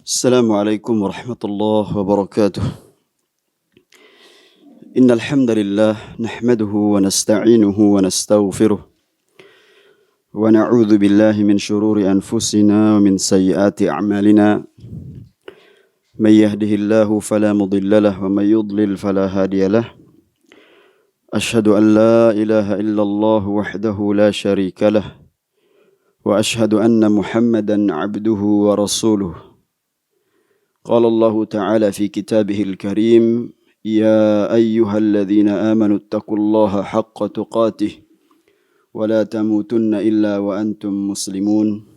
السلام عليكم ورحمة الله وبركاته. إن الحمد لله نحمده ونستعينه ونستغفره ونعوذ بالله من شرور أنفسنا ومن سيئات أعمالنا. من يهده الله فلا مضل له ومن يضلل فلا هادي له. أشهد أن لا إله إلا الله وحده لا شريك له وأشهد أن محمدا عبده ورسوله. قال الله تعالى في كتابه الكريم: يا أيها الذين آمنوا اتقوا الله حق تقاته ولا تموتن إلا وأنتم مسلمون.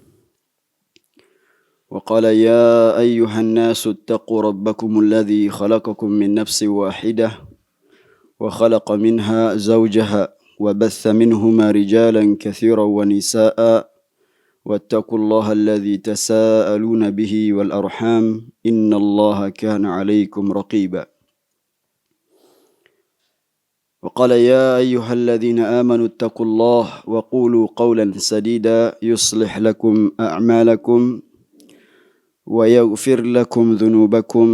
وقال: يا أيها الناس اتقوا ربكم الذي خلقكم من نفس واحدة وخلق منها زوجها وبث منهما رجالا كثيرا ونساء واتقوا الله الذي تساءلون به والأرحام إن الله كان عليكم رقيبا. وقال: يا أيها الذين آمنوا اتقوا الله وقولوا قولا سديدا يصلح لكم أعمالكم ويغفر لكم ذنوبكم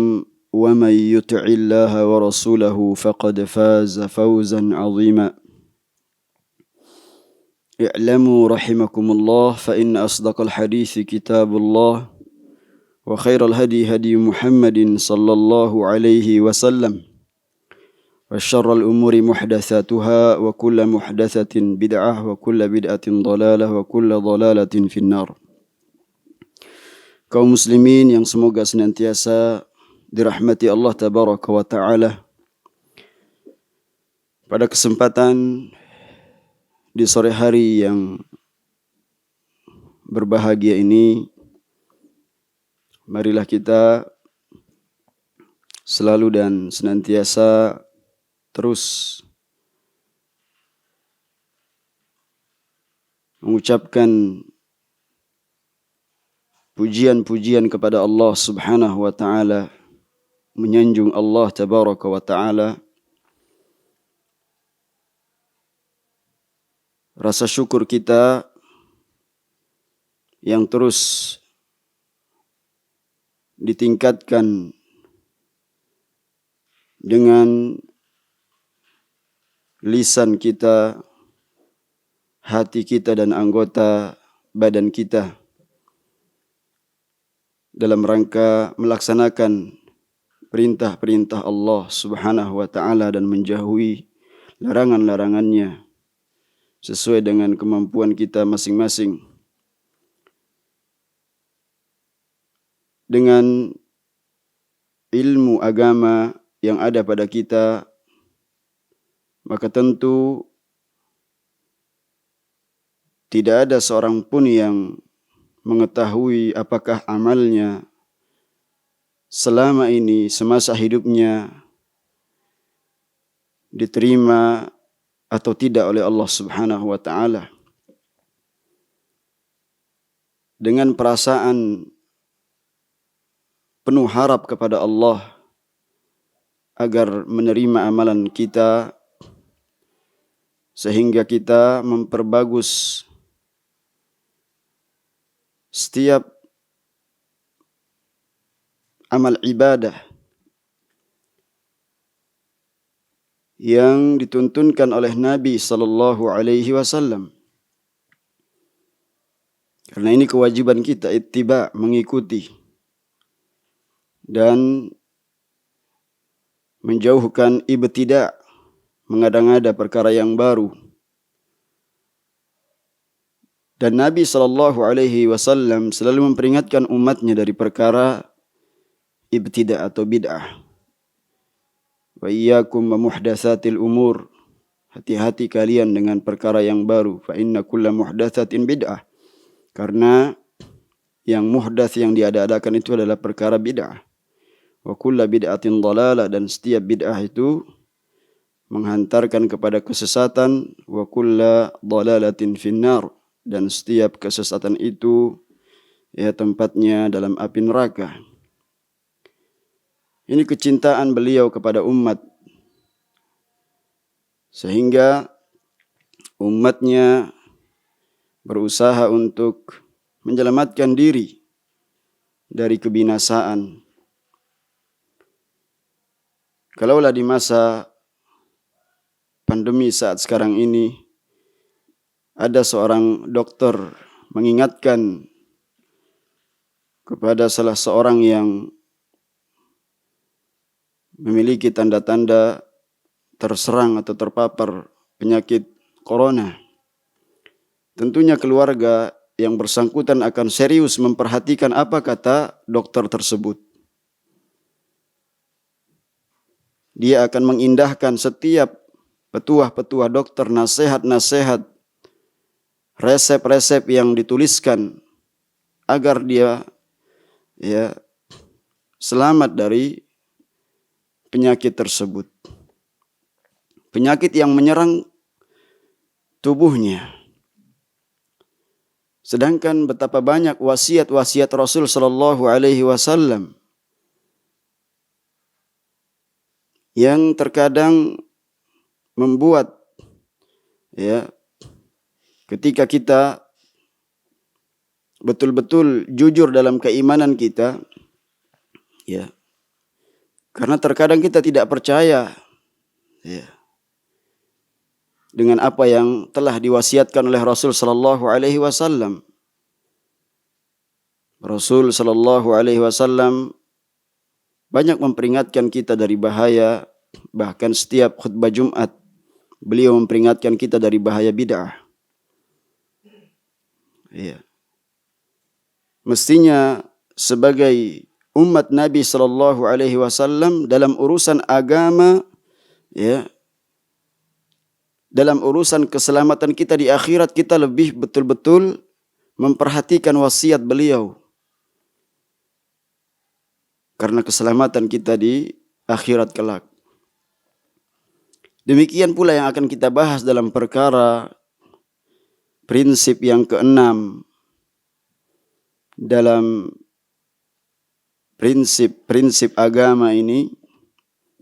ومن يطع الله ورسوله فقد فاز فوزا عظيما. اعلموا رحمكم الله فإن أصدق الحديث كتاب الله وخير الهدي هدي محمد صلى الله عليه وسلم وشر الأمور محدثاتها وكل محدثة بدعة وكل بدعة ضلالة وكل ضلالة في النار. Kaum muslimin yang semoga senantiasa dirahmati Allah Tabaraka wa Ta'ala. Pada kesempatan di sore hari yang berbahagia ini, marilah kita selalu dan senantiasa terus mengucapkan pujian-pujian kepada Allah Subhanahu wa Ta'ala, menyanjung Allah Tabaraka wa Ta'ala. Rasa syukur kita yang terus ditingkatkan dengan lisan kita, hati kita dan anggota badan kita dalam rangka melaksanakan perintah-perintah Allah Subhanahu wa Ta'ala dan menjauhi larangan-larangannya sesuai dengan kemampuan kita masing-masing. Dengan ilmu agama yang ada pada kita, maka tentu tidak ada seorang pun yang mengetahui apakah amalnya selama ini, semasa hidupnya, diterima atau tidak oleh Allah Subhanahu wa Ta'ala. Dengan perasaan penuh harap kepada Allah agar menerima amalan kita, sehingga kita memperbagus setiap amal ibadah yang dituntunkan oleh Nabi sallallahu alaihi wasallam. Karena ini kewajiban kita, ittiba, mengikuti dan menjauhkan ibtida', mengada-ngada perkara yang baru. Dan Nabi sallallahu alaihi wasallam selalu memperingatkan umatnya dari perkara ibtida' atau bid'ah. Wa iyyakum wa muhdatsatil umur. Hati-hati kalian dengan perkara yang baru. Fa inna kulla muhdatsatin bid'ah. Karena yang muhdats, yang diada-adakan itu adalah perkara bid'ah. Wa kulla bid'atin dhalalah, dan setiap bid'ah itu menghantarkan kepada kesesatan. Wa kulla dhalalatin finnar, dan setiap kesesatan itu tempatnya dalam api neraka. Ini kecintaan beliau kepada umat, sehingga umatnya berusaha untuk menyelamatkan diri dari kebinasaan. Kalaulah di masa pandemi saat sekarang ini ada seorang dokter mengingatkan kepada salah seorang yang memiliki tanda-tanda terserang atau terpapar penyakit corona, tentunya keluarga yang bersangkutan akan serius memperhatikan apa kata dokter tersebut. Dia akan mengindahkan setiap petuah-petuah dokter, nasihat-nasihat, resep-resep yang dituliskan agar dia selamat dari penyakit tersebut. Penyakit yang menyerang tubuhnya. Sedangkan betapa banyak wasiat-wasiat Rasul sallallahu alaihi wasallam yang terkadang membuat ketika kita betul-betul jujur dalam keimanan kita, karena terkadang kita tidak percaya dengan apa yang telah diwasiatkan oleh Rasul sallallahu alaihi wasallam. Rasul sallallahu alaihi wasallam banyak memperingatkan kita dari bahaya, bahkan setiap khutbah Jumat beliau memperingatkan kita dari bahaya bid'ah. Mestinya sebagai umat Nabi sallallahu alaihi wasallam dalam urusan agama, dalam urusan keselamatan kita di akhirat, kita lebih betul-betul memperhatikan wasiat beliau. Karena keselamatan kita di akhirat kelak. Demikian pula yang akan kita bahas dalam perkara prinsip yang keenam dalam prinsip-prinsip agama ini,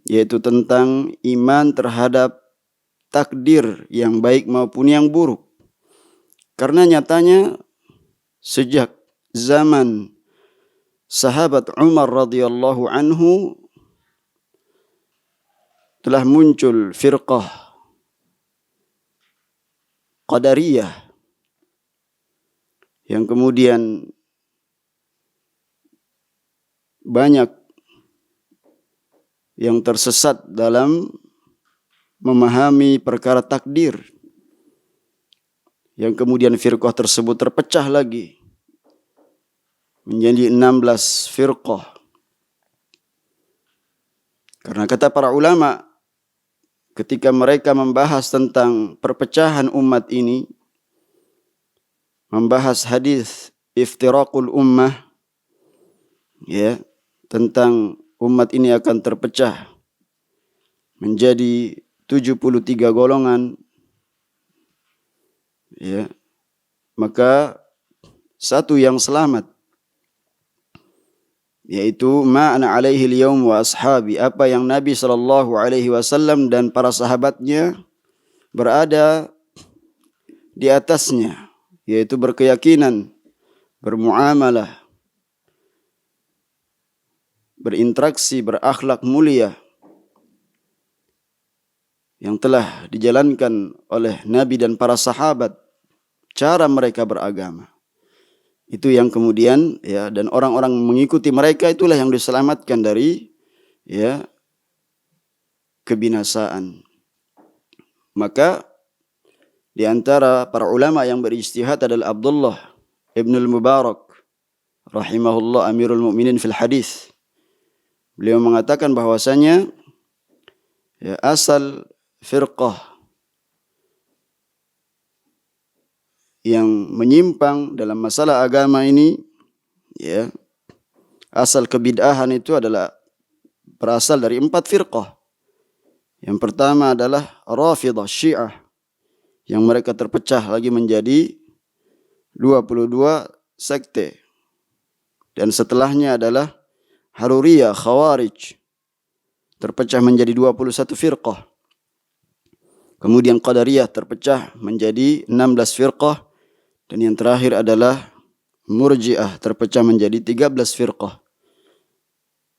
yaitu tentang iman terhadap takdir yang baik maupun yang buruk. Karena nyatanya sejak zaman sahabat Umar radhiyallahu anhu telah muncul firqah Qadariyah yang kemudian banyak yang tersesat dalam memahami perkara takdir, yang kemudian firqah tersebut terpecah lagi menjadi 16 firqah. Karena kata para ulama, ketika mereka membahas tentang perpecahan umat ini, membahas hadis iftiraqul ummah, tentang umat ini akan terpecah menjadi 73 golongan, maka satu yang selamat, yaitu ma ana alaihi al-yaum wa ashabi, apa yang Nabi sallallahu alaihi wasallam dan para sahabatnya berada di atasnya, yaitu berkeyakinan, bermuamalah, berinteraksi, berakhlak mulia yang telah dijalankan oleh Nabi dan para sahabat, cara mereka beragama. Itu yang kemudian dan orang-orang mengikuti mereka itulah yang diselamatkan dari kebinasaan. Maka di antara para ulama yang berijtihad adalah Abdullah ibn al-Mubarak rahimahullah, Amirul Mukminin fil hadis. Beliau mengatakan bahwasanya asal firqah yang menyimpang dalam masalah agama ini, asal kebid'ahan itu adalah berasal dari 4 firqah. Yang pertama adalah Rafidah Syiah, yang mereka terpecah lagi menjadi 22 sekte. Dan setelahnya adalah Haruriyah Khawarij, terpecah menjadi 21 firqah. Kemudian Qadariyah terpecah menjadi 16 firqah. Dan yang terakhir adalah Murji'ah terpecah menjadi 13 firqah.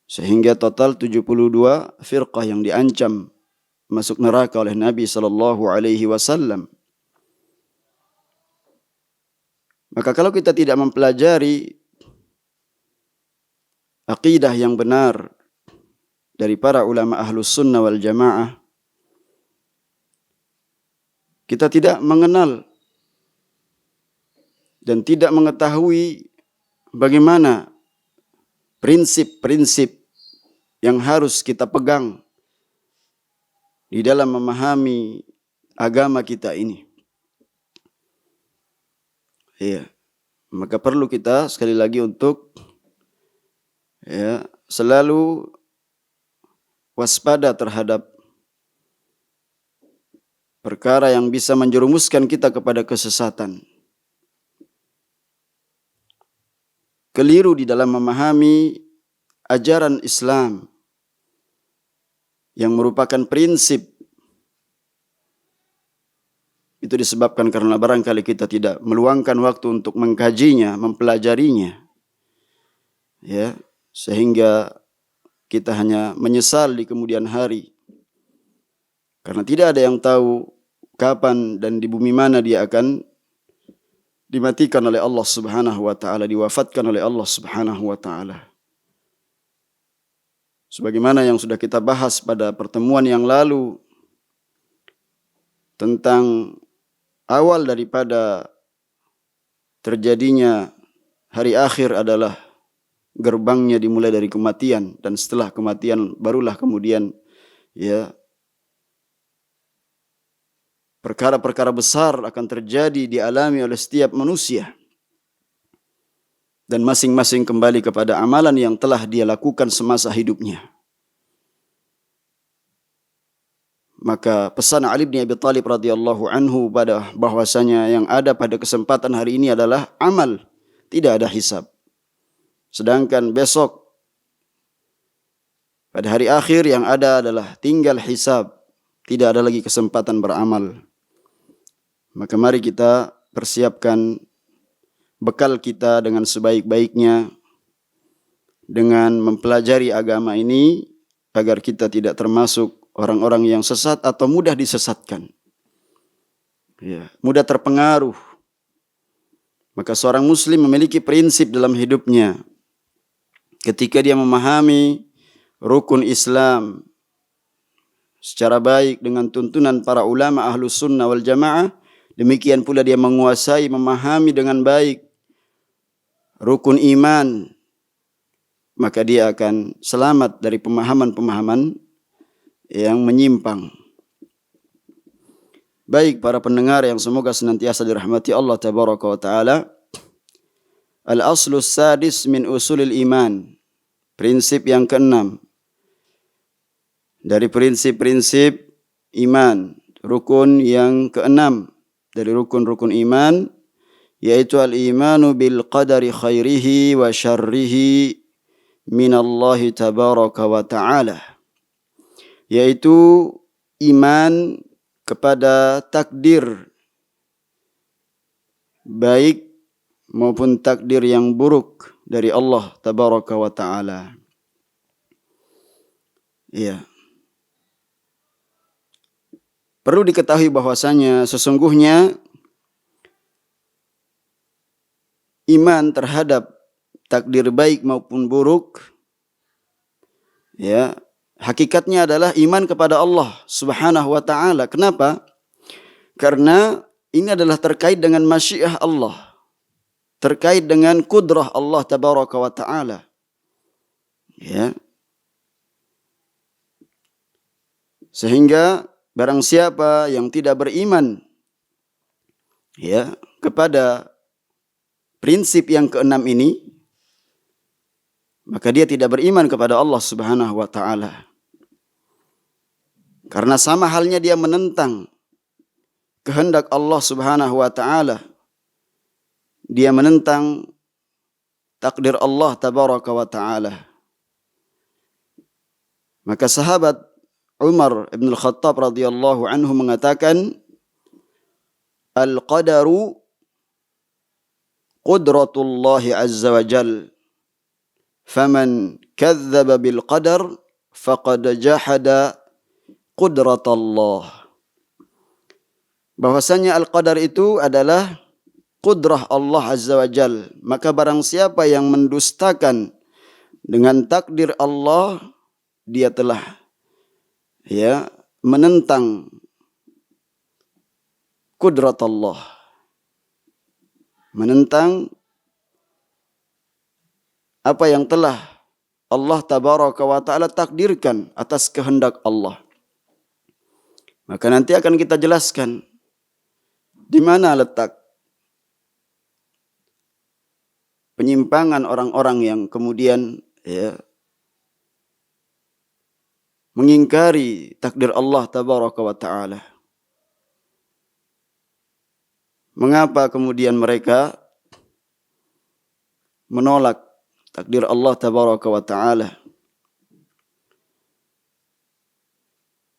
Sehingga total 72 firqah yang diancam masuk neraka oleh Nabi SAW. Maka kalau kita tidak mempelajari aqidah yang benar dari para ulama ahlus sunnah wal jamaah, kita tidak mengenal dan tidak mengetahui bagaimana prinsip-prinsip yang harus kita pegang di dalam memahami agama kita ini. Ya, maka perlu kita sekali lagi untuk selalu waspada terhadap perkara yang bisa menjerumuskan kita kepada kesesatan. Keliru di dalam memahami ajaran Islam yang merupakan prinsip. Itu disebabkan karena barangkali kita tidak meluangkan waktu untuk mengkajinya, mempelajarinya. Ya, sehingga kita hanya menyesal di kemudian hari. Karena tidak ada yang tahu kapan dan di bumi mana dia akan dimatikan oleh Allah Subhanahu wa taala, diwafatkan oleh Allah Subhanahu wa taala. Sebagaimana yang sudah kita bahas pada pertemuan yang lalu tentang awal daripada terjadinya hari akhir adalah gerbangnya dimulai dari kematian, dan setelah kematian barulah kemudian perkara-perkara besar akan terjadi dialami oleh setiap manusia, dan masing-masing kembali kepada amalan yang telah dia lakukan semasa hidupnya. Maka pesan Ali bin Abi Thalib radhiyallahu anhu pada bahwasanya yang ada pada kesempatan hari ini adalah amal, tidak ada hisab. Sedangkan besok pada hari akhir yang ada adalah tinggal hisab, tidak ada lagi kesempatan beramal. Maka mari kita persiapkan bekal kita dengan sebaik-baiknya dengan mempelajari agama ini agar kita tidak termasuk orang-orang yang sesat atau mudah disesatkan. Ya, mudah terpengaruh. Maka seorang muslim memiliki prinsip dalam hidupnya. Ketika dia memahami rukun Islam secara baik dengan tuntunan para ulama ahlus sunnah wal jamaah, demikian pula dia menguasai, memahami dengan baik rukun iman, maka dia akan selamat dari pemahaman-pemahaman yang menyimpang. Baik para pendengar yang semoga senantiasa dirahmati Allah tabaraka wa taala. Al-aslus sadis min usulil iman. Prinsip yang keenam dari prinsip-prinsip iman, rukun yang keenam dari rukun-rukun iman, yaitu al-imanu bil qadari khairihi wa syarrihi minallahi tabaraka wa ta'ala, yaitu iman kepada takdir baik maupun takdir yang buruk dari Allah tabaraka wa ta'ala. Ya. Perlu diketahui bahwasanya sesungguhnya iman terhadap takdir baik maupun buruk, ya, hakikatnya adalah iman kepada Allah Subhanahu wa taala. Kenapa? Karena ini adalah terkait dengan masyiah Allah, terkait dengan kudrah Allah tabaraka wa taala. Ya. Sehingga barang siapa yang tidak beriman kepada prinsip yang keenam ini, maka dia tidak beriman kepada Allah Subhanahu wa taala. Karena sama halnya dia menentang kehendak Allah Subhanahu wa taala. Dia menentang takdir Allah tabaraka wa taala. Maka sahabat Umar bin Al-Khattab radhiyallahu anhu mengatakan, al-qadaru qudratullahi azza wa jal. Faman kadzdzaba bil qadar faqad jahada qudratallah. Bahwasanya al-qadar itu adalah qudrah Allah azza wa jal. Maka barang siapa yang mendustakan dengan takdir Allah, dia telah menentang kudrat Allah, menentang apa yang telah Allah tabaraka wa ta'ala takdirkan atas kehendak Allah. Maka nanti akan kita jelaskan di mana letak penyimpangan orang-orang yang kemudian mengingkari takdir Allah tabaraka wa ta'ala. Mengapa kemudian mereka menolak takdir Allah tabaraka wa ta'ala?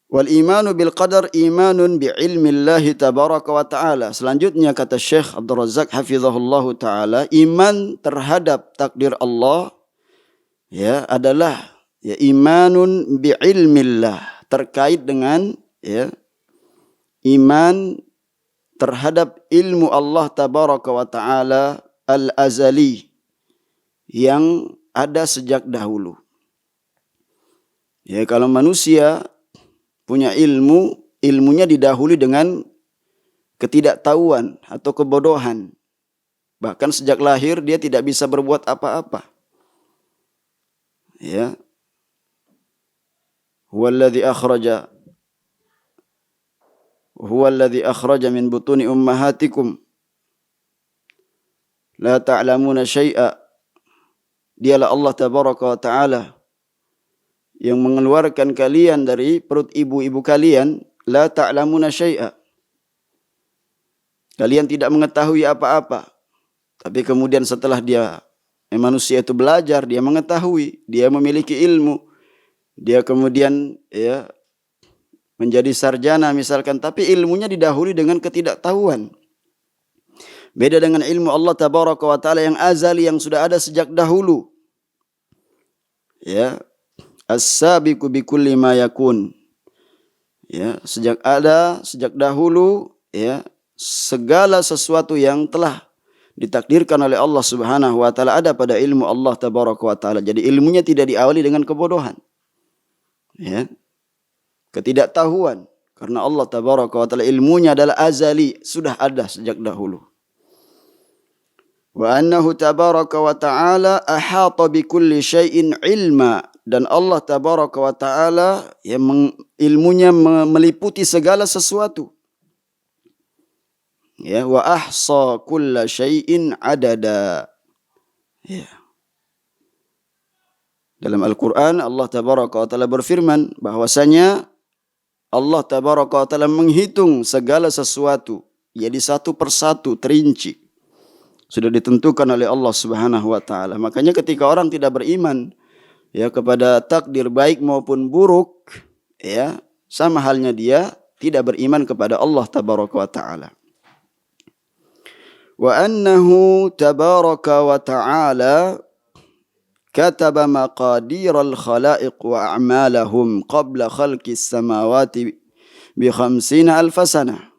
Wal imanu bil qadar imanun bi ilmi Allah tabaraka wa ta'ala. Selanjutnya kata Syekh Abdul Razak hafizahullahu ta'ala, iman terhadap takdir Allah adalah imanun bi ilmi Allah, terkait dengan iman terhadap ilmu Allah tabaraka wa ta'ala al-azali, yang ada sejak dahulu. Kalau manusia punya ilmu, ilmunya didahului dengan ketidaktahuan atau kebodohan. Bahkan sejak lahir dia tidak bisa berbuat apa-apa. Huwallazi akhraja min butuni ummahatikum la ta'lamuna syai'a. Dialah Allah tabaraka wa ta'ala yang mengeluarkan kalian dari perut ibu-ibu kalian, la ta'lamuna syai'a. Kalian tidak mengetahui apa-apa. Tapi kemudian setelah manusia itu belajar, dia mengetahui, dia memiliki ilmu, dia kemudian menjadi sarjana misalkan, tapi ilmunya didahului dengan ketidaktahuan. Beda dengan ilmu Allah tabaraka wa ta'ala yang azali, yang sudah ada sejak dahulu. As-sabiqu bi kulli ma yakun. Sejak dahulu segala sesuatu yang telah ditakdirkan oleh Allah Subhanahu wa taala ada pada ilmu Allah tabaraka wa taala. Jadi ilmunya tidak diawali dengan kebodohan. Ketidaktahuan, karena Allah tabaraka wa taala ilmunya adalah azali, sudah ada sejak dahulu. Wa annahu tabaraka wa ta'ala ahata bi kulli syai'in ilma. Dan Allah tabaraka wa ta'ala yang ilmunya meliputi segala sesuatu. Wa ahsa kulla syai'in adada. Dalam Al-Quran Allah tabaraka wa ta'ala berfirman bahwasanya Allah tabaraka wa ta'ala menghitung segala sesuatu, jadi satu persatu terinci, sudah ditentukan oleh Allah Subhanahu wa taala. Makanya ketika orang tidak beriman kepada takdir baik maupun buruk, sama halnya dia tidak beriman kepada Allah tabaraka wa taala. Wa annahu tabaraka wa ta'ala kataba maqadiral khalaiq wa a'malahum qabla khalqis samawati bi 50,000 sanah.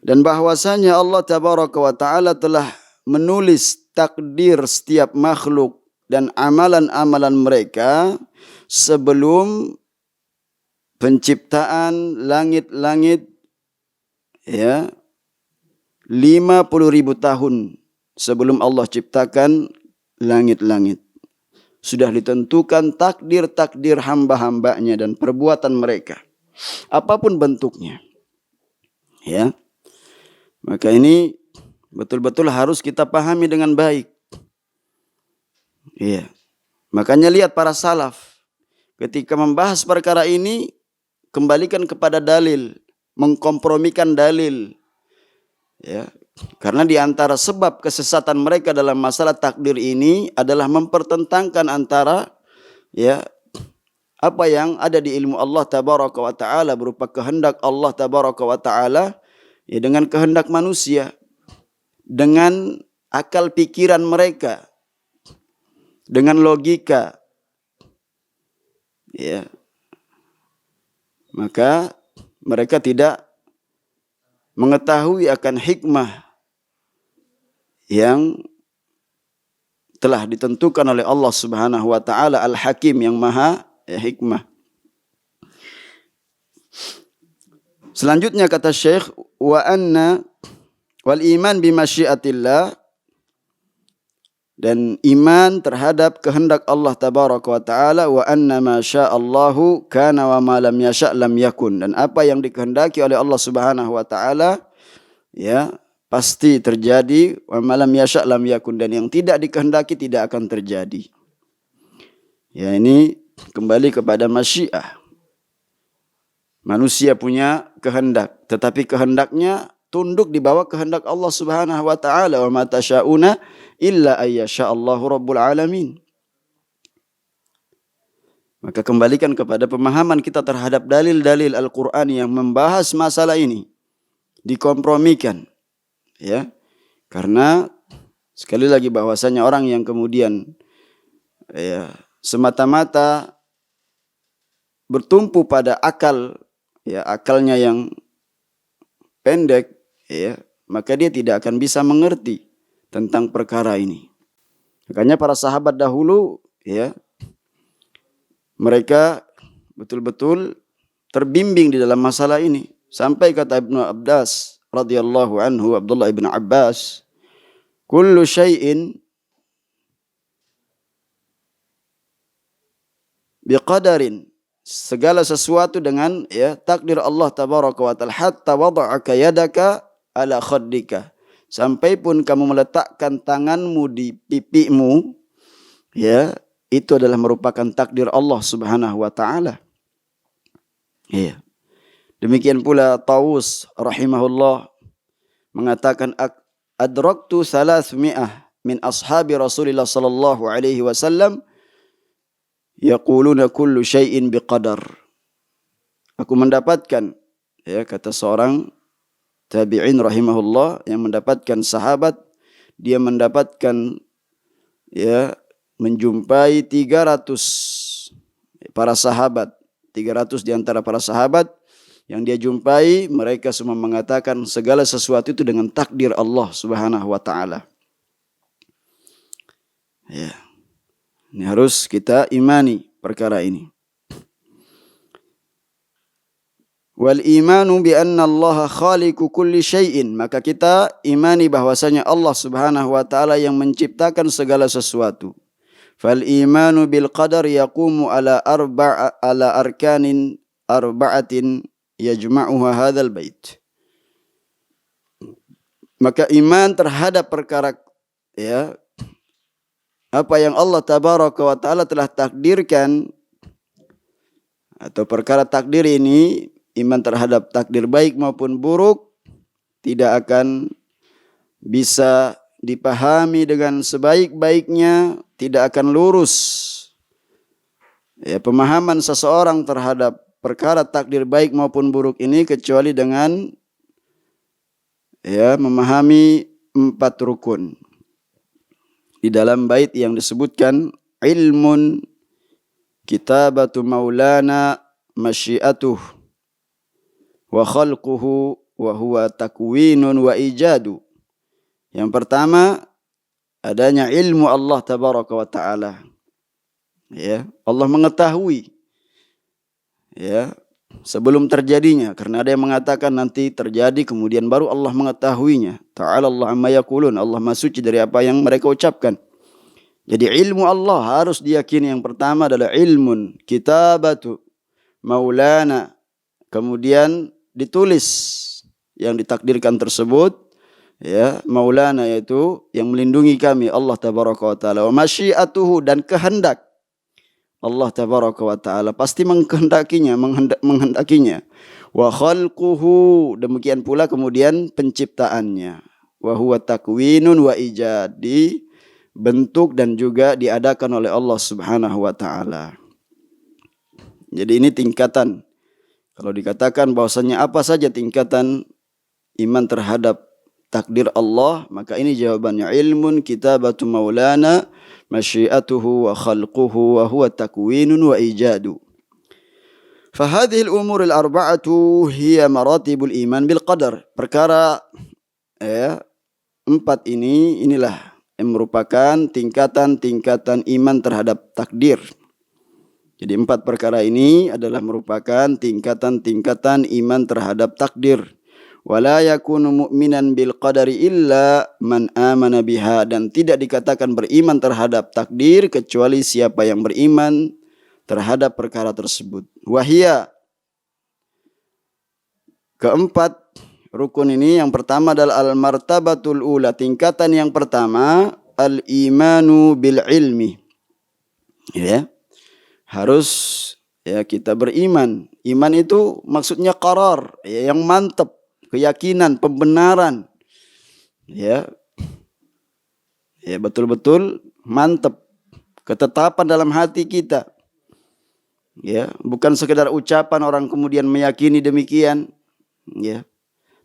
Dan bahwasanya Allah tabaraka wa ta'ala telah menulis takdir setiap makhluk dan amalan-amalan mereka sebelum penciptaan langit-langit 50.000 tahun sebelum Allah ciptakan langit-langit. Sudah ditentukan takdir-takdir hamba-hambanya dan perbuatan mereka, apapun bentuknya. Maka ini betul-betul harus kita pahami dengan baik. Makanya lihat para salaf ketika membahas perkara ini, kembalikan kepada dalil, mengkompromikan dalil. Karena di antara sebab kesesatan mereka dalam masalah takdir ini adalah mempertentangkan antara apa yang ada di ilmu Allah tabaraka wa ta'ala berupa kehendak Allah tabaraka wa ta'ala dengan kehendak manusia. dengan akal pikiran mereka, dengan logika, ya, maka mereka tidak mengetahui akan hikmah yang telah ditentukan oleh Allah Subhanahu wa taala Al-Hakim yang maha hikmah. Selanjutnya kata Syekh, wa anna wal iman bi masyiatillah, dan iman terhadap kehendak Allah tabaraka wa taala, wa anna ma sya'allahu kana wa ma lam yasha' lam yakun, dan apa yang dikehendaki oleh Allah Subhanahu wa taala ya pasti terjadi, wa ma lam yasha' lam yakun, dan yang tidak dikehendaki tidak akan terjadi. Ya, ini kembali kepada masyiah. Manusia punya kehendak, tetapi kehendaknya tunduk di bawah kehendak Allah Subhanahu wa taala, wa ma tasyauna illa ayyasha'allahu rabbul alamin. Maka kembalikan kepada pemahaman kita terhadap dalil-dalil Al-Qur'an yang membahas masalah ini, dikompromikan, ya. Karena sekali lagi bahwasanya orang yang kemudian ya semata-mata bertumpu pada akal, ya, akalnya yang pendek, ya, maka dia tidak akan bisa mengerti tentang perkara ini. Makanya para sahabat dahulu, ya, mereka betul-betul terbimbing di dalam masalah ini. Sampai kata Ibnu Abbas radhiyallahu anhu, Abdullah ibn Abbas, kullu syai'in biqadarin, segala sesuatu dengan ya takdir Allah tabaraka wa taala, hatta wada'aka yadaka ala khaddika, sampai pun kamu meletakkan tanganmu di pipimu, ya, itu adalah merupakan takdir Allah Subhanahu wa taala. Ya. Demikian pula Tawus rahimahullah mengatakan, adraktu 300 min ashabi Rasulillah sallallahu alaihi wasallam yaquluna kullu syai'in biqadar. Aku mendapatkan, ya, kata seorang tabi'in rahimahullah yang mendapatkan sahabat, dia mendapatkan, ya, menjumpai 300 para sahabat, 300 di antara para sahabat yang dia jumpai, mereka semua mengatakan segala sesuatu itu dengan takdir Allah Subhanahu wa taala. Ya. Ini harus kita imani perkara ini. Wal imanu bi anna Allah khaliqu kulli syai'in, maka kita imani bahwasanya Allah Subhanahu wa taala yang menciptakan segala sesuatu. Fal imanu bil qadar yaqumu ala arkanin arba'atin yajma'uha hadzal bait. Maka iman terhadap perkara, ya, apa yang Allah tabaraka wa taala telah takdirkan, atau perkara takdir ini, iman terhadap takdir baik maupun buruk, tidak akan bisa dipahami dengan sebaik-baiknya, tidak akan lurus, ya, pemahaman seseorang terhadap perkara takdir baik maupun buruk ini, kecuali dengan, ya, memahami 4 rukun. Di dalam bait yang disebutkan, ilmun kitabatu maulana masyiatuh wa khalquhu wa huwa takwinun wa ijadu. Yang pertama, adanya ilmu Allah tabaraka wa taala. Ya, Allah mengetahui, ya, sebelum terjadinya, karena ada yang mengatakan nanti terjadi kemudian baru Allah mengetahuinya. Ta'ala Allah amma yaqulun, Allah Maha Suci dari apa yang mereka ucapkan. Jadi ilmu Allah harus diyakini. Yang pertama adalah ilmun kitabatu maulana, kemudian ditulis yang ditakdirkan tersebut, ya, maulana, yaitu yang melindungi kami, Allah tabaraka wa taala. Wa masyiatuhu, dan kehendak Allah tabaraka wa taala pasti menghendakinya. Wa khalquhu, demikian pula kemudian penciptaannya. Wa huwa takwinun wa ijadi, bentuk dan juga diadakan oleh Allah Subhanahu wa taala. Jadi ini tingkatan. Kalau dikatakan bahwasanya apa saja tingkatan iman terhadap takdir Allah, maka ini jawabannya ilmun kitabatu maulana masyiatuhu wa khalquhu wa huwa takwinun wa ijadu. Fahadhil umuril arba'atu hiya maratibul iman bil qadar. Perkara empat inilah yang merupakan tingkatan-tingkatan iman terhadap takdir. Jadi 4 perkara ini adalah merupakan tingkatan-tingkatan iman terhadap takdir. Wala yakunu mu'minan bil qadari illa man amana biha, dan tidak dikatakan beriman terhadap takdir kecuali siapa yang beriman terhadap perkara tersebut. Wahia, keempat rukun ini, yang pertama adalah al-martabatul ula, tingkatan yang pertama al-imanu bil ilmi. Ya. Harus kita beriman. Iman itu maksudnya qarar, yang mantap, keyakinan, pembenaran. Ya. Betul-betul mantap, ketetapan dalam hati kita. Ya, bukan sekedar ucapan orang kemudian meyakini demikian. Ya.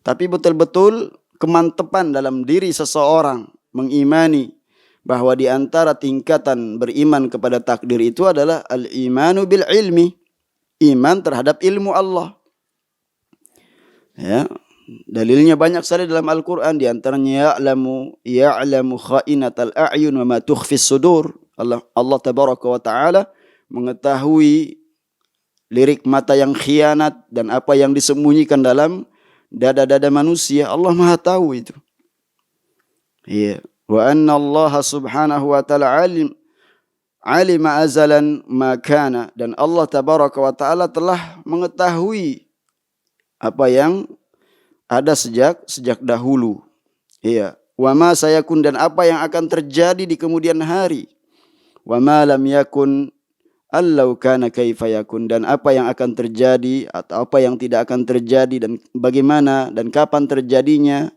Tapi betul-betul kemantapan dalam diri seseorang mengimani bahwa di antara tingkatan beriman kepada takdir itu adalah al-imanu bil ilmi, iman terhadap ilmu Allah. Ya, dalilnya banyak sekali dalam Al-Qur'an, di antaranya ya'lamu kha'inatal a'yun wa ma tukhfis sudur. Allah tabaraka wa taala mengetahui lirik mata yang khianat dan apa yang disembunyikan dalam dada-dada manusia. Allah Maha tahu itu. Iya. Wa anna Allah subhanahu wa ta'ala alima azalan ma kana, dan Allah tabaraka wa ta'ala telah mengetahui apa yang ada sejak dahulu. Iya. Wa ma sayakun, dan apa yang akan terjadi di kemudian hari. Wa ma lam yakun allau kana kaifa yakun, dan apa yang akan terjadi atau apa yang tidak akan terjadi dan bagaimana dan kapan terjadinya.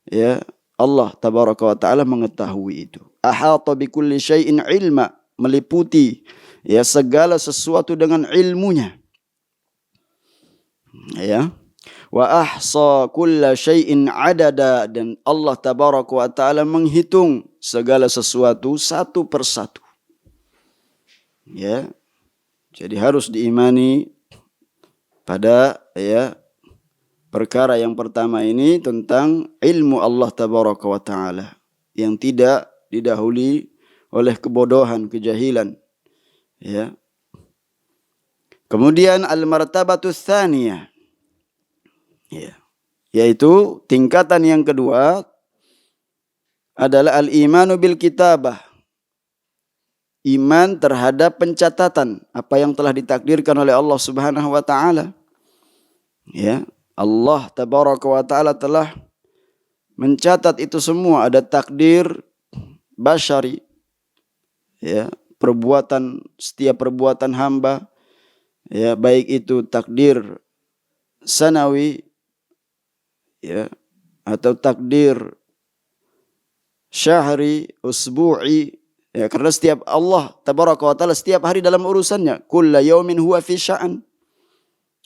Ya. Allah tabaraka wa ta'ala mengetahui itu. Ahata bikulli syai'in ilma, meliputi segala sesuatu dengan ilmunya. Ya. Wa ahsa kulla syai'in adada, dan Allah tabaraka wa ta'ala menghitung segala sesuatu satu persatu. Ya. Jadi harus diimani pada perkara yang pertama ini tentang ilmu Allah tabaraka wa ta'ala yang tidak didahului oleh kebodohan, kejahilan. Ya. Kemudian al-martabatus tsaniyah, yaitu tingkatan yang kedua adalah al-imanu bil kitabah, iman terhadap pencatatan apa yang telah ditakdirkan oleh Allah Subhanahu wa taala. Ya. Allah tabaraka wa ta'ala telah mencatat itu semua. Ada takdir basyari, setiap perbuatan hamba, baik itu takdir sanawi, atau takdir syahri, usbu'i, karena setiap Allah tabaraka wa ta'ala setiap hari dalam urusannya. Kulla yaumin huwa fi sya'an.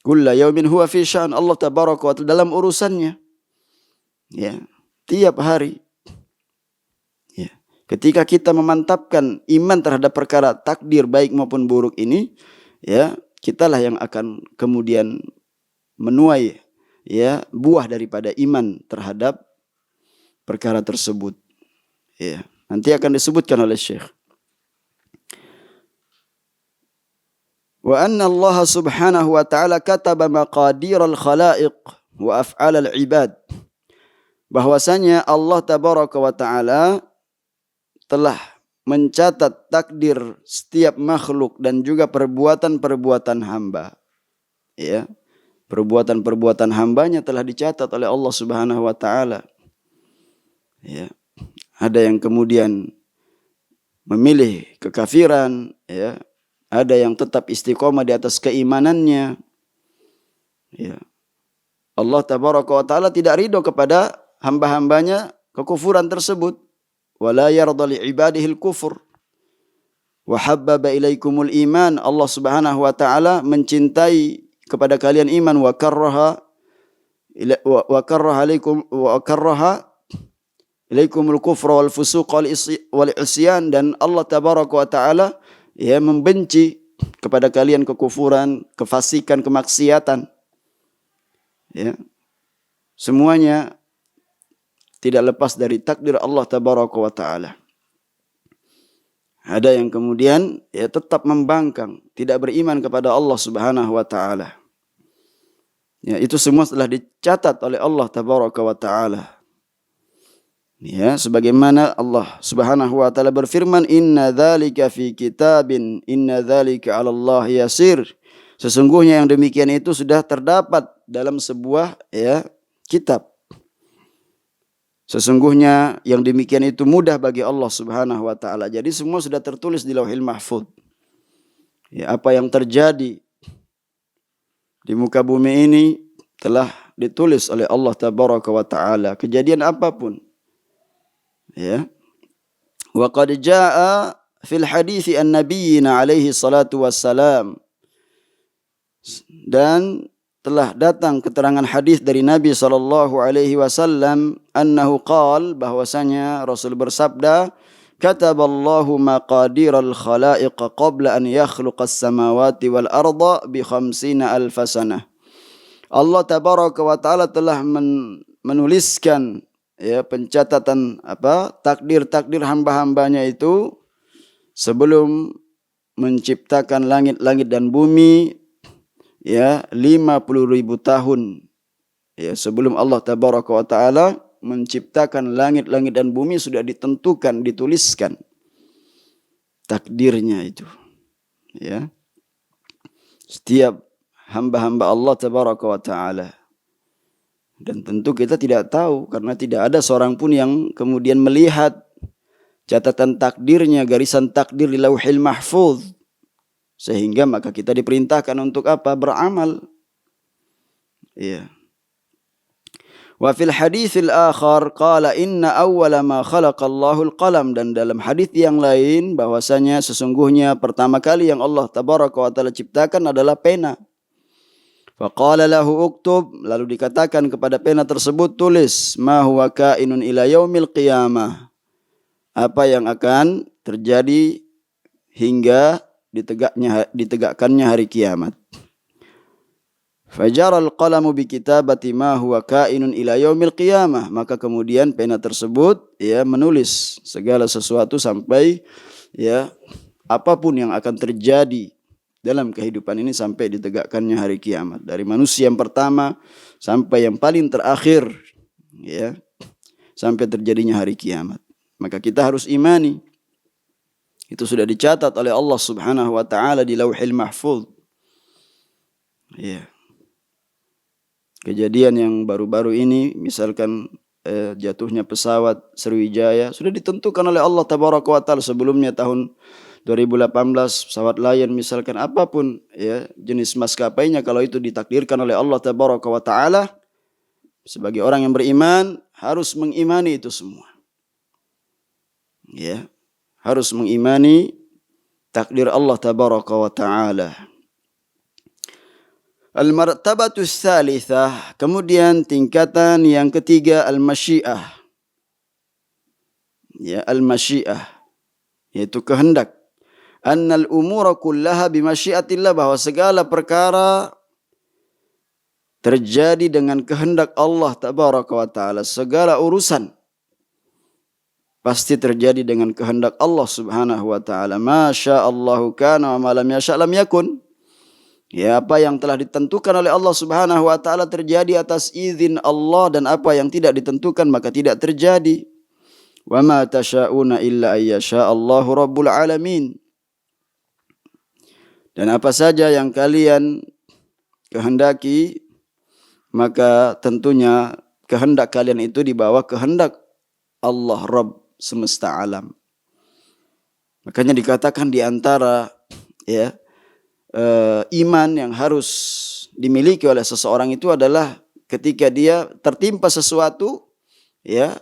Kulla yaumin huwa fi sya'an. Allah tabaraka wa ta'ala dalam urusannya. Ya, tiap hari. Ya. Ketika kita memantapkan iman terhadap perkara takdir baik maupun buruk ini, kitalah yang akan kemudian menuai buah daripada iman terhadap perkara tersebut. Ya, nanti akan disebutkan oleh Syekh. Wa anna Allah subhanahu wa ta'ala kataba maqadir al-khalaiq wa af'al al-ibad. Bahwasanya Allah tabaraka wa ta'ala telah mencatat takdir setiap makhluk dan juga perbuatan-perbuatan hamba. Ya. Perbuatan-perbuatan hambanya telah dicatat oleh Allah subhanahu wa ta'ala. Ya. Ada yang kemudian memilih kekafiran, ada yang tetap istiqomah di atas keimanannya. Ya. Allah tabaraka wa ta'ala tidak ridho kepada hamba-hambanya kekufuran tersebut. Wala yarda li ibadihil kufur. Wa habbaba ilaikumul iman. Allah subhanahu wa ta'ala mencintai kepada kalian iman. Wa karraha ilaikumul kufra wal fusuq wal isyan, dan Allah tabaraka wa taala ya membenci kepada kalian kekufuran, kefasikan, kemaksiatan. Ya. Semuanya tidak lepas dari takdir Allah tabaraka wa taala. Ada yang kemudian ya tetap membangkang, tidak beriman kepada Allah Subhanahu wa taala. Ya, itu semua telah dicatat oleh Allah tabaraka wa taala. Ya, sebagaimana Allah Subhanahu wa taala berfirman, "Inna dzalika fi kitabin, inna dzalika 'ala Allah yasir." Sesungguhnya yang demikian itu sudah terdapat dalam sebuah ya kitab. Sesungguhnya yang demikian itu mudah bagi Allah Subhanahu wa taala. Jadi semua sudah tertulis di Lauhil Mahfuz. Ya, apa yang terjadi di muka bumi ini telah ditulis oleh Allah tabaraka wa taala. Kejadian apapun. Ya. Wa qad jaa fil hadits an-nabiyina alaihi salatu wassalam. Dan telah datang keterangan hadis dari Nabi sallallahu alaihi wasallam annahu qala, bahwasanya Rasul bersabda, kataballahu maqadiral khalaiq qabla an yakhluqas samawati wal arda bi 50,000 sanah. Allah tabaraka wa taala telah menuliskan ya pencatatan takdir-takdir hamba-hambanya itu sebelum menciptakan langit-langit dan bumi ya 50,000 tahun ya sebelum Allah tabaraka wa taala menciptakan langit-langit dan bumi sudah ditentukan, dituliskan takdirnya itu ya setiap hamba-hamba Allah tabaraka wa taala. Dan tentu kita tidak tahu karena tidak ada seorang pun yang kemudian melihat catatan takdirnya, garisan takdir di Lauhil Mahfuz. Sehingga maka kita diperintahkan untuk apa? Beramal. Iya. Wa fil haditsil akhar qala inna awwala ma khalaqallahu al-qalam, dan dalam hadis yang lain bahwasanya sesungguhnya pertama kali yang Allah tabaraka wa taala ciptakan adalah pena. Fa qala lahu uktub, lalu dikatakan kepada pena tersebut tulis ma huwa kainun ila yaumil qiyamah, apa yang akan terjadi hingga ditegakkannya hari kiamat. Fajaral qalamu bi kitabati ma huwa kainun ila yaumil qiyamah, maka kemudian pena tersebut ya menulis segala sesuatu sampai ya apapun yang akan terjadi dalam kehidupan ini sampai ditegakkannya hari kiamat, dari manusia yang pertama sampai yang paling terakhir ya sampai terjadinya hari kiamat. Maka kita harus imani. Itu sudah dicatat oleh Allah Subhanahu wa taala di Lauhil Mahfuz. Ya. Kejadian yang baru-baru ini misalkan jatuhnya pesawat Sriwijaya sudah ditentukan oleh Allah tabaraka wa taala sebelumnya. Tahun 2018 pesawat Lion misalkan, apapun ya jenis maskapainya, kalau itu ditakdirkan oleh Allah tabaraka wa taala, sebagai orang yang beriman harus mengimani itu semua. Ya. Harus mengimani takdir Allah tabaraka wa ta'ala. Al-martabatu tsalitsah, kemudian tingkatan yang ketiga al-masyiah. Ya, al-masyiah yaitu kehendak. Annal umura kullaha bimasyiatillah, bahwa segala perkara terjadi dengan kehendak Allah tabaraka wa ta'ala. Segala urusan pasti terjadi dengan kehendak Allah Subhanahu wa taala. Masya Allahu kana wa ma lam yasha lam yakun. Ya, apa yang telah ditentukan oleh Allah Subhanahu wa taala terjadi atas izin Allah, dan apa yang tidak ditentukan maka tidak terjadi. Wa ma tasyauna illa ayyasha Allahu rabbul alamin. Dan apa saja yang kalian kehendaki, maka tentunya kehendak kalian itu di bawah kehendak Allah Rabb semesta alam. Makanya dikatakan di antara ya iman yang harus dimiliki oleh seseorang itu adalah ketika dia tertimpa sesuatu ya,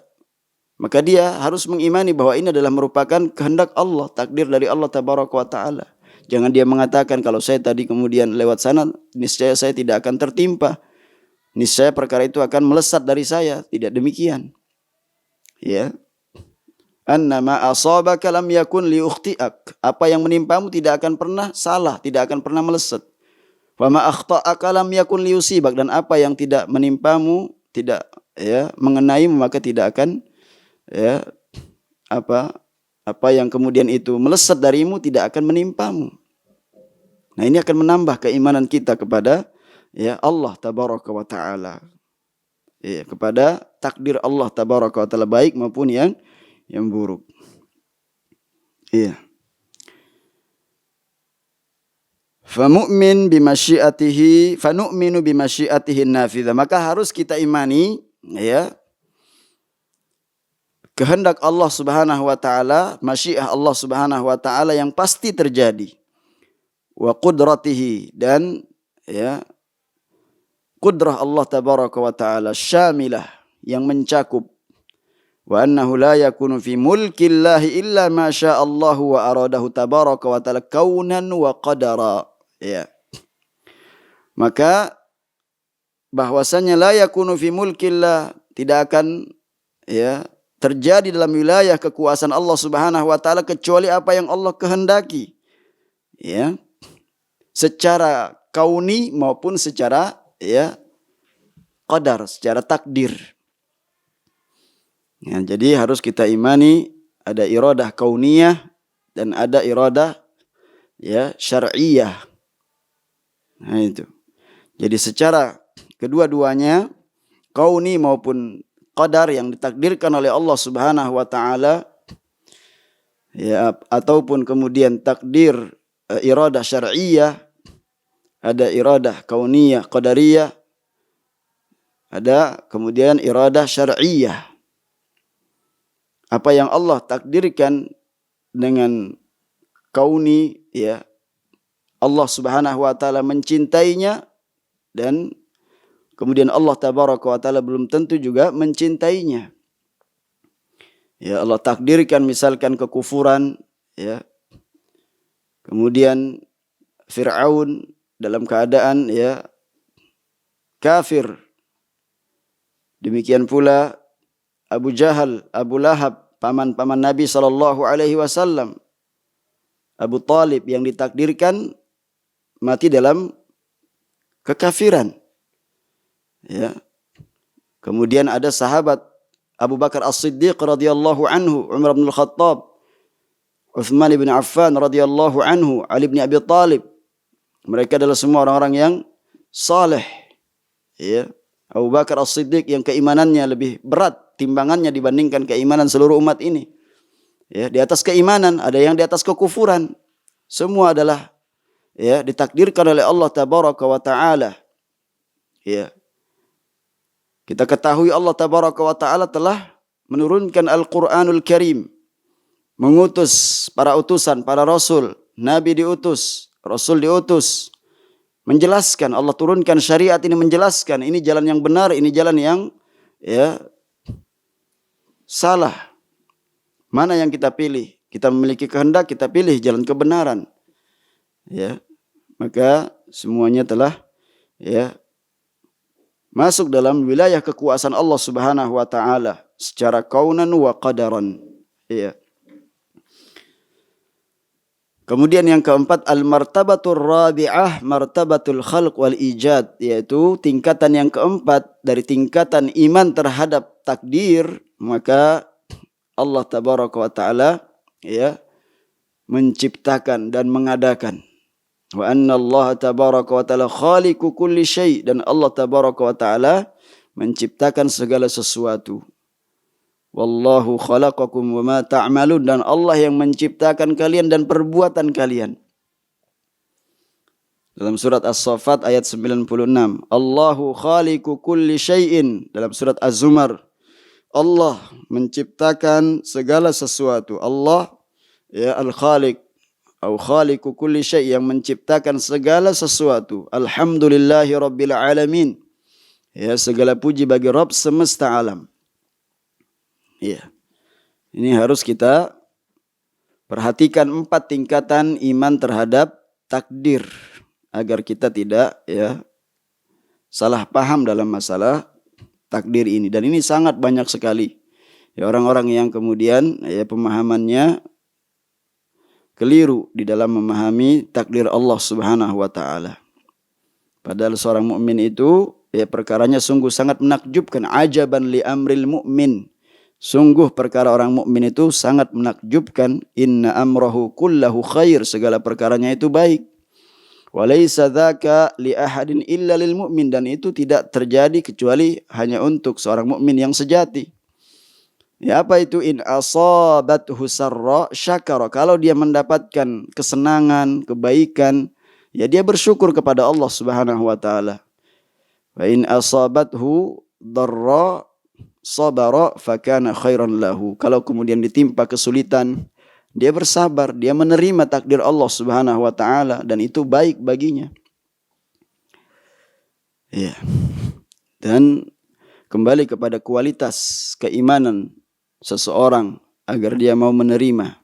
maka dia harus mengimani bahwa ini adalah merupakan kehendak Allah, takdir dari Allah tabaraka wa taala. Jangan dia mengatakan kalau saya tadi kemudian lewat sana niscaya saya tidak akan tertimpa, niscaya perkara itu akan melesat dari saya. Tidak demikian. Ya. Annama asabaka lam yakun liukhti'ak. Apa yang menimpamu tidak akan pernah salah, tidak akan pernah meleset. Wa ma akhta'aka lam yakun liusibak, dan apa yang tidak menimpamu, tidak mengenaimu, maka tidak akan apa yang kemudian itu meleset darimu tidak akan menimpamu. Nah, ini akan menambah keimanan kita kepada Allah tabaraka wa taala. Kepada takdir Allah tabaraka wa taala, baik maupun yang buruk. Fanu'minu bimasyiatihi nafidha. Maka harus kita imani kehendak Allah Subhanahu wa taala, masyiah Allah Subhanahu wa taala yang pasti terjadi. Wa qudratihi, dan qudrah Allah tabaraka wa taala syamilah, yang mencakup. Wa annahu la yakunu fi mulkillahi illa ma sya'allahu wa aradahu tabaraka wa taala kaunan wa qadara. Maka bahwasanya la yakunu fi mulkillah, tidak akan terjadi dalam wilayah kekuasaan Allah Subhanahu wa taala kecuali apa yang Allah kehendaki. Secara kauni maupun secara qadar, secara takdir. Jadi harus kita imani ada iradah kauniyah dan ada iradah syar'iyah. Nah itu. Jadi secara kedua-duanya, kauni maupun qadar, yang ditakdirkan oleh Allah Subhanahu wa taala, ataupun kemudian takdir iradah syar'iyah, ada iradah kauniyah qadariyah, ada kemudian iradah syar'iyah. Apa yang Allah takdirkan dengan kauni, Allah Subhanahu wa taala mencintainya, dan kemudian Allah tabaraka wa taala belum tentu juga mencintainya. Allah takdirkan misalkan kekufuran, kemudian Fir'aun dalam keadaan kafir. Demikian pula Abu Jahal, Abu Lahab, paman-paman Nabi SAW, Abu Talib, yang ditakdirkan mati dalam kekafiran. Kemudian ada sahabat Abu Bakar As-Siddiq radhiyallahu anhu, Umar bin Al-Khattab, Uthman bin Affan radhiyallahu anhu, Ali bin Abi Talib. Mereka adalah semua orang-orang yang saleh. Abu Bakar As-Siddiq yang keimanannya lebih berat timbangannya dibandingkan keimanan seluruh umat ini. Di atas keimanan, ada yang di atas kekufuran. Semua adalah ditakdirkan oleh Allah tabaraka wa taala. Kita ketahui Allah tabaraka wa taala telah menurunkan Al-Qur'anul Karim, mengutus para utusan, para rasul, nabi diutus, rasul diutus, menjelaskan. Allah turunkan syariat ini, menjelaskan ini jalan yang benar, ini jalan yang salah. Mana yang kita pilih? Kita memiliki kehendak, kita pilih jalan kebenaran. Maka semuanya telah masuk dalam wilayah kekuasaan Allah Subhanahu wa taala secara kaunan wa qadaran. Kemudian yang keempat, al-martabatur rabi'ah, martabatul khalq wal ijad, yaitu tingkatan yang keempat dari tingkatan iman terhadap takdir. Maka Allah tabaraka wa ta'ala menciptakan dan mengadakan. Wa anna Allah tabaraka wa ta'ala khaliqu kulli syai', dan Allah tabaraka wa ta'ala menciptakan segala sesuatu. Wallahu khalaqakum wa ma ta'malun, dan Allah yang menciptakan kalian dan perbuatan kalian. Dalam surat As-Saffat ayat 96, Allahu khaliqu kulli syai'in. Dalam surat Az-Zumar, Allah menciptakan segala sesuatu. Allah al-khaliq atau khaliqu kulli syai', yang menciptakan segala sesuatu. Alhamdulillahi rabbil alamin. Segala puji bagi Rabb semesta alam. Ini harus kita perhatikan 4 tingkatan iman terhadap takdir, agar kita tidak salah paham dalam masalah takdir ini. Dan ini sangat banyak sekali Ya, orang-orang yang kemudian ya pemahamannya keliru di dalam memahami takdir Allah Subhanahu wa taala. Padahal seorang mukmin itu ya perkaranya sungguh sangat menakjubkan. Ajaban li amril mu'min. Sungguh perkara orang mukmin itu sangat menakjubkan. Inna amrahu kullahu khair. Segala perkaranya itu baik. Walaysa dzaka li ahadin illa lil mu'min. Dan itu tidak terjadi kecuali hanya untuk seorang mukmin yang sejati. Ya, apa itu? In asabathu sarra syakara. Kalau dia mendapatkan kesenangan, kebaikan, ya dia bersyukur kepada Allah Subhanahu wa taala. Wa in asabathu dharra sabara fakana khairan lahu. Kalau kemudian ditimpa kesulitan, dia bersabar, dia menerima takdir Allah Subhanahu wa taala dan itu baik baginya. Ya. Dan kembali kepada kualitas keimanan seseorang agar dia mau menerima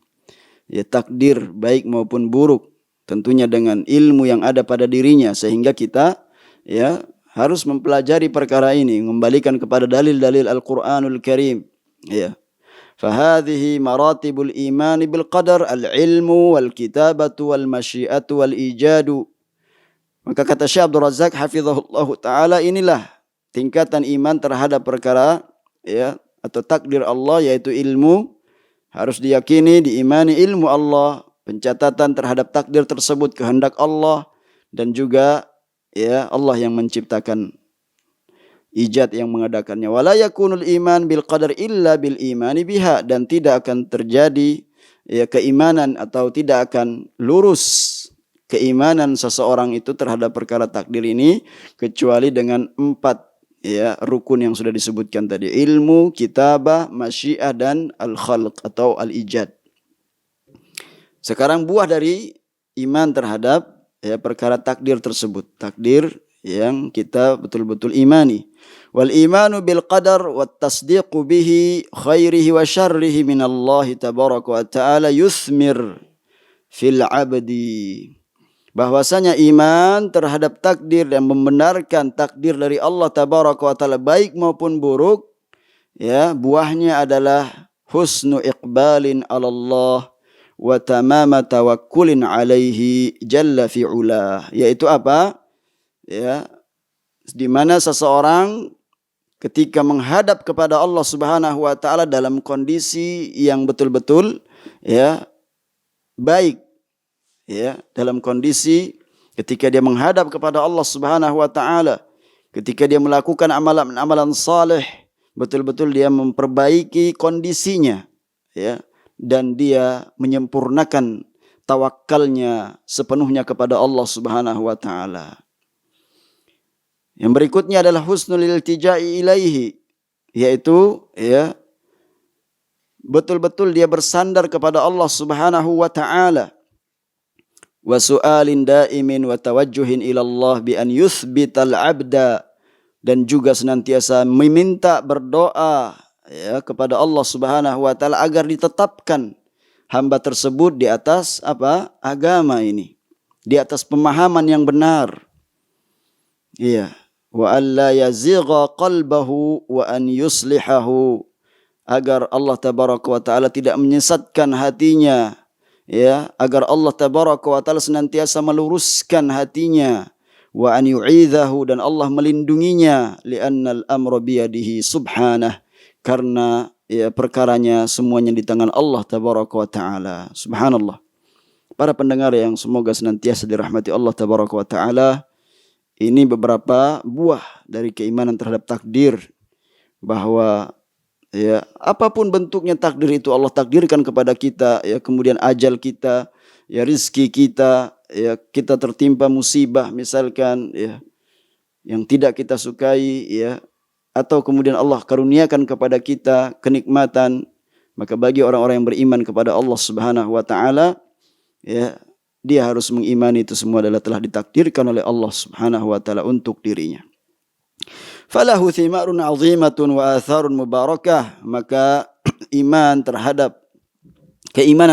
ya takdir baik maupun buruk, tentunya dengan ilmu yang ada pada dirinya, sehingga kita ya harus mempelajari perkara ini, mengembalikan kepada dalil-dalil Al-Qur'anul Karim. Ya. Fahadhihi maratibul iman bil qadar al-ilmu wal kitabatu wal masyiatu wal ijadu. Maka kata Syekh Abdul Razak hafizahullah taala, inilah tingkatan iman terhadap perkara ya atau takdir Allah, yaitu ilmu. Harus diyakini, diimani ilmu Allah, pencatatan terhadap takdir tersebut, kehendak Allah, dan juga ya Allah yang menciptakan, ijad yang mengadakannya. Wala yakunul iman bil qadar illa bil imani biha. Dan tidak akan terjadi ya keimanan atau tidak akan lurus keimanan seseorang itu terhadap perkara takdir ini kecuali dengan 4 ya rukun yang sudah disebutkan tadi: ilmu, kitabah, masyiah, dan al-khalq atau al-ijad. Sekarang buah dari iman terhadap ya perkara takdir tersebut, takdir yang kita betul-betul imani. Wal imanu bil qadar wat tasdiqu bihi khairihi wa syarrihi minallahi tabaraka wa ta'ala yuthmir fil abdi. Bahwasanya iman terhadap takdir dan membenarkan takdir dari Allah tabaraka wa ta'ala baik maupun buruk, ya buahnya adalah husnu iqbalin 'ala Allah wa tamama tawakkulin 'alaihi jalla fi'ula. Yaitu apa? Ya, di mana seseorang ketika menghadap kepada Allah Subhanahu wa taala dalam kondisi yang betul-betul ya baik. Ya, dalam kondisi ketika dia menghadap kepada Allah Subhanahu wa taala, ketika dia melakukan amalan-amalan saleh, betul-betul dia memperbaiki kondisinya ya, dan dia menyempurnakan tawakalnya sepenuhnya kepada Allah Subhanahu wa taala. Yang berikutnya adalah husnul iltija'i ilaihi, yaitu ya betul-betul dia bersandar kepada Allah Subhanahu wa taala. Wa su'alin daimin wa tawajjuhin ilallah bi an yuthbital abda, dan juga senantiasa meminta berdoa ya kepada Allah Subhanahu wa taala agar ditetapkan hamba tersebut di atas apa? Agama ini, di atas pemahaman yang benar. Iya, wa alla yazigha qalbahu wa an yuslihahu, agar Allah tabaraka wa taala tidak menyesatkan hatinya. Ya, agar Allah tabaraka wa taala senantiasa meluruskan hatinya. Wa an yu'idhahu, dan Allah melindunginya. Li'annal amra biyadihi subhanah, karena ya perkaranya semuanya di tangan Allah tabaraka wa taala. Subhanallah. Para pendengar yang semoga senantiasa dirahmati Allah tabaraka wa taala, ini beberapa buah dari keimanan terhadap takdir, bahwa ya apapun bentuknya takdir itu Allah takdirkan kepada kita, ya kemudian ajal kita, ya rizki kita, ya kita tertimpa musibah misalkan ya yang tidak kita sukai, ya atau kemudian Allah karuniakan kepada kita kenikmatan, maka bagi orang-orang yang beriman kepada Allah Subhanahu wa taala, ya dia harus mengimani itu semua adalah telah ditakdirkan oleh Allah Subhanahu wa taala untuk dirinya. Falahu thimarun azimatun wa atharun mubarakah. Maka keimanan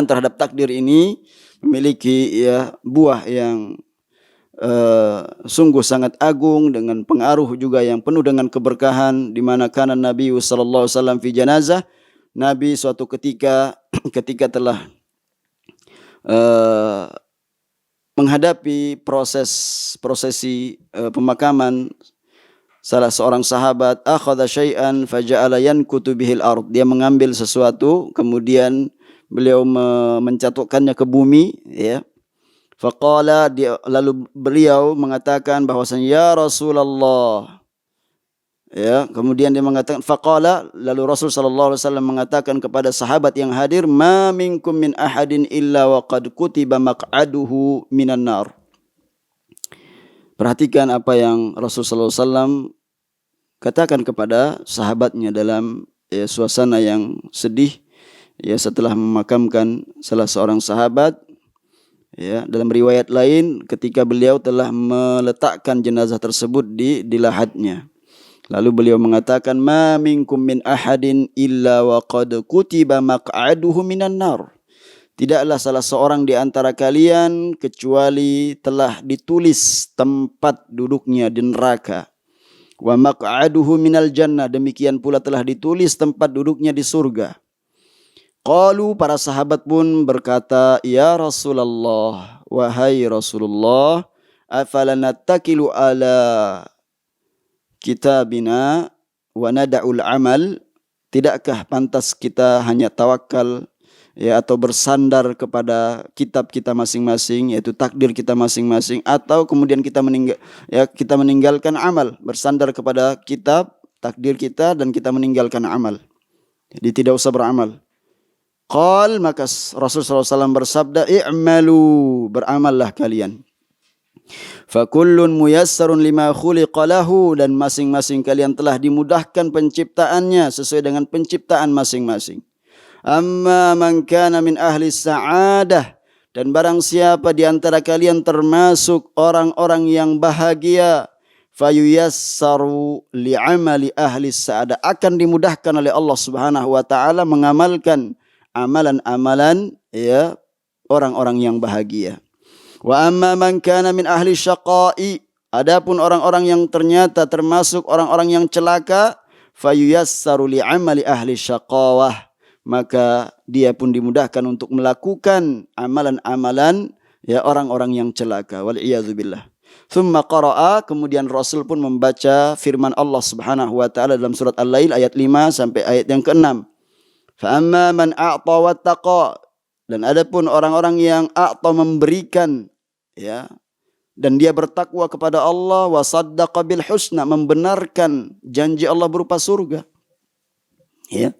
terhadap takdir ini memiliki ya buah yang sungguh sangat agung, dengan pengaruh juga yang penuh dengan keberkahan, di mana kana Nabi sallallahu alaihi wasallam fi janazah Nabi suatu ketika telah menghadapi prosesi pemakaman salah seorang sahabat, akhadha syai'an faja'ala yankutu bihil ard. Dia mengambil sesuatu kemudian beliau mencatukkannya ke bumi, ya. Faqala, lalu beliau mengatakan bahwasanya ya Rasulullah, ya, kemudian dia mengatakan faqala, lalu Rasul sallallahu alaihi wasallam mengatakan kepada sahabat yang hadir, ma minkum min ahadin illa wa qad kutiba maq'aduhu minan nar. Perhatikan apa yang Rasul sallallahu alaihi wasallam katakan kepada sahabatnya dalam suasana yang sedih, ya, setelah memakamkan salah seorang sahabat. Ya, dalam riwayat lain ketika beliau telah meletakkan jenazah tersebut di lahatnya. Lalu beliau mengatakan, ma minkum min ahadin illa wa qad kutiba maq'aduhu minan nar. Tidaklah salah seorang di antara kalian kecuali telah ditulis tempat duduknya di neraka. Wa maq'aduhu minal jannah, demikian pula telah ditulis tempat duduknya di surga. Qalu, para sahabat pun berkata, ya Rasulullah, wahai Rasulullah, afala nattakilu ala kitabina wa nada'ul amal. Tidakkah pantas kita hanya tawakal, ya, atau bersandar kepada kitab kita masing-masing, yaitu takdir kita masing-masing, atau kemudian kita meninggalkan amal, bersandar kepada kitab takdir kita dan kita meninggalkan amal. Jadi tidak usah beramal. Qal, maka Rasulullah SAW bersabda, i'malu, beramallah kalian. Fakullun muyassarun lima khuliqa lahu, dan masing-masing kalian telah dimudahkan penciptaannya sesuai dengan penciptaan masing-masing. Amma man kana min ahli sa'adah, dan barang siapa di antara kalian termasuk orang-orang yang bahagia, fayuyassaru li'amali ahli sa'adah, akan dimudahkan oleh Allah Subhanahu wa taala mengamalkan amalan-amalan, ya, orang-orang yang bahagia. Wa amma man kana min ahli syaqai, adapun orang-orang yang ternyata termasuk orang-orang yang celaka, fayuyassaru li'amali ahli syaqawah, maka dia pun dimudahkan untuk melakukan amalan-amalan, ya, orang-orang yang celaka. Wal iyadzu billah. Thumma qara'a, kemudian Rasul pun membaca firman Allah Subhanahu wa taala dalam surat Al-Lail ayat 5 sampai ayat yang ke-6. Fa amma man a'ta wattaqa, dan adapun orang-orang yang a'ta, memberikan, ya, dan dia bertakwa kepada Allah, wa saddaqa bil husna, membenarkan janji Allah berupa surga. Ya.